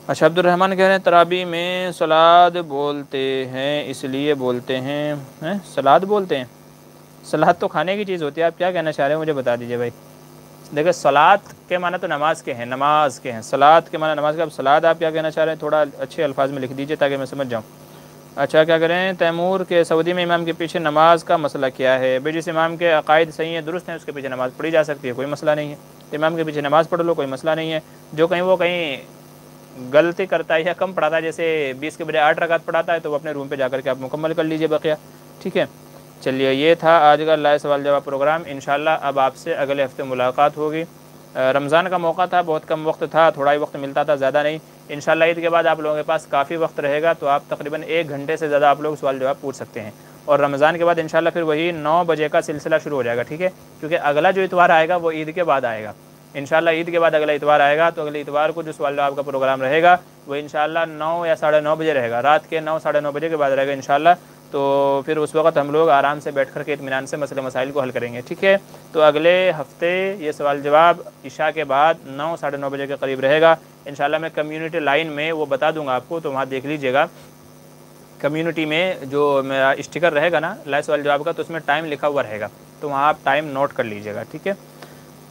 अच्छा, अब्दुलरहमान कह रहे हैं, तरावी में सलाद बोलते हैं, इसलिए बोलते हैं? सलाद बोलते हैं? सलाद तो खाने की चीज़ होती है, आप क्या कहना चाह रहे हैं मुझे बता दीजिए भाई। देखिए, सलाद के माना तो नमाज के हैं, नमाज के हैं, सलाद के माना नमाज के। अब सलाद आप क्या कहना चाह रहे हैं, थोड़ा अच्छे अल्फाज में लिख दीजिए ताकि मैं समझ जाऊँ। अच्छा, क्या करें, तैमूर के सऊदी में इमाम के पीछे नमाज का मसला क्या है? भाई जिस इमाम के अकायद सही है, दुरुस्त हैं, उसके पीछे नमाज़ पढ़ी जा सकती है, कोई मसला नहीं है। तो इमाम के पीछे नमाज़ पढ़ लो, कोई मसला नहीं है। जो कहीं गलती करता है या कम पढ़ाता है, जैसे 20 के बजाय 8 रकात पढ़ाता है, तो वो अपने रूम पे जाकर के आप मुकम्मल कर लीजिए बकिया, ठीक है। चलिए, ये था आज का लाइव सवाल जवाब प्रोग्राम। इंशाल्लाह अब आपसे अगले हफ्ते मुलाकात होगी। रमज़ान का मौका था, बहुत कम वक्त था, थोड़ा ही वक्त मिलता था, ज़्यादा नहीं। इंशाल्लाह ईद के बाद आप लोगों के पास काफ़ी वक्त रहेगा, तो आप तकरीबन 1 घंटे से ज़्यादा आप लोग सवाल जवाब पूछ सकते हैं। और रमज़ान के बाद इंशाल्लाह फिर वही 9 बजे का सिलसिला शुरू हो जाएगा, ठीक है। क्योंकि अगला जो इतवार आएगा वो ईद के बाद आएगा। इंशाल्लाह ईद के बाद अगला इतवार आएगा, तो अगले इतवार को जो सवाल जवाब का प्रोग्राम रहेगा वो इंशाल्लाह 9 या 9:30 बजे रहेगा, रात के 9 साढ़े 9 बजे के बाद रहेगा इंशाल्लाह। तो फिर उस वक्त हम लोग आराम से बैठ कर के इत्मीनान से मसले मसाइल को हल करेंगे, ठीक है। तो अगले हफ्ते ये सवाल जवाब इशा के बाद 9 साढ़े 9 बजे के करीब रहेगा इंशाल्लाह। मैं कम्युनिटी लाइन में वो बता दूंगा आपको, तो वहाँ देख लीजिएगा कम्युनिटी में जो मेरा स्टिकर रहेगा ना लाइव सवाल जवाब का, तो उसमें टाइम लिखा हुआ रहेगा, तो वहाँ आप टाइम नोट कर लीजिएगा, ठीक है।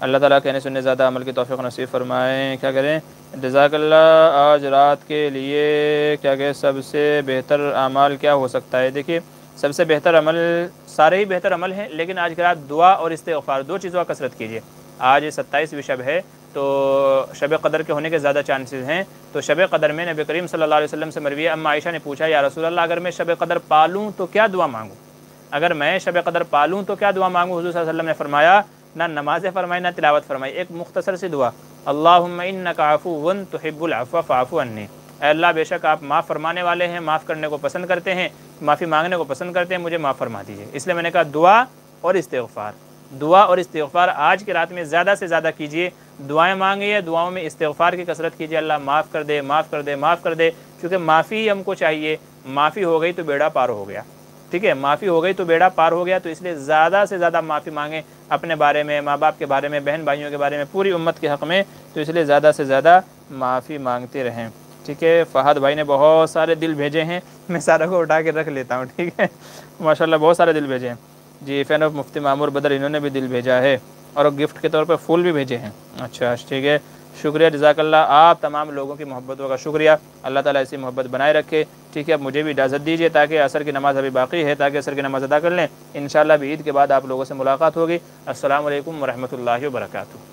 अल्लाह ताला कहने सुनने ज़्यादा अमल की तौफीक नसीब फरमाएँ। क्या करें, जज़ाकल्लाह। आज रात के लिए क्या कहें, सबसे बेहतर अमल क्या हो सकता है? देखिए, सबसे बेहतर अमल, सारे ही बेहतर अमल हैं, लेकिन आज की रात दुआ और इस्तिग़फ़ार, दो चीज़ों का कसरत कीजिए। आज 27वीं शब है, तो शब क़दर के होने के ज़्यादा चांसेस हैं। तो शब क़दर में नबी करीम सल्लल्लाहु अलैहि वसल्लम से मरवी है, अम्मा आयशा ने पूछा, या रसूल अल्लाह, अगर मैं शब क़दर पालूँ तो क्या दुआ मांगूँ? अगर मैं शब क़दर पालूँ तो क्या दुआ मांगूँ? हुज़ूर सल्लल्लाहु अलैहि वसल्लम ने फरमाया, ना नमाज़ें फरमाई ना तिलावत फरमाई, एक मुख्तसर सी दुआ, अल्लाहुम्मा इन्नका अफ़ुव्वुन तुहिब्बुल अफ़्व फ़अफ़ु अन्नी। अल्लाह, बेशक आप माफ़ फरमाने वाले हैं, माफ़ करने को पसंद करते हैं, माफ़ी मांगने को पसंद करते हैं, मुझे माफ़ फरमा दीजिए। इसलिए मैंने कहा दुआ और इस्तिग़फ़ार, दुआ और इस्तिग़फ़ार आज की रात में ज़्यादा से ज़्यादा कीजिए। दुआएं मांगिए, दुआओं में इस्तिग़फ़ार की कसरत कीजिए, अल्लाह माफ़ कर दे, माफ़ कर दे, माफ़ कर दे, क्योंकि माफ़ी हमको चाहिए। माफ़ी हो गई तो बेड़ा पार हो गया, ठीक है, माफ़ी हो गई तो बेड़ा पार हो गया। तो इसलिए ज़्यादा से ज़्यादा माफ़ी मांगें, अपने बारे में, माँ बाप के बारे में, बहन भाइयों के बारे में, पूरी उम्मत के हक़ में। तो इसलिए ज़्यादा से ज़्यादा माफ़ी मांगते रहें, ठीक है। फ़हद भाई ने बहुत सारे दिल भेजे हैं, मैं सारा को उठा के रख लेता हूँ, ठीक है। माशाल्लाह बहुत सारे दिल भेजे हैं जी। फ़ैन ऑफ मुफ्ती मामूर बदर, इन्होंने भी दिल भेजा है और गिफ्ट के तौर पर फूल भी भेजे हैं। अच्छा, ठीक है, शुक्रिया, जज़ाकल्लाह। आप तमाम लोगों की मोहब्बतों का शुक्रिया, अल्लाह ताला ऐसी मोहब्बत बनाए रखे, ठीक है। अब मुझे भी इजाज़त दीजिए, ताकि असर की नमाज़ अभी बाकी है, ताकि असर की नमाज़ अदा कर लें। इंशाअल्लाह भी ईद के बाद आप लोगों से मुलाकात होगी। अस्सलामु अलैकुम व रहमतुल्लाहि व बरकातुहू।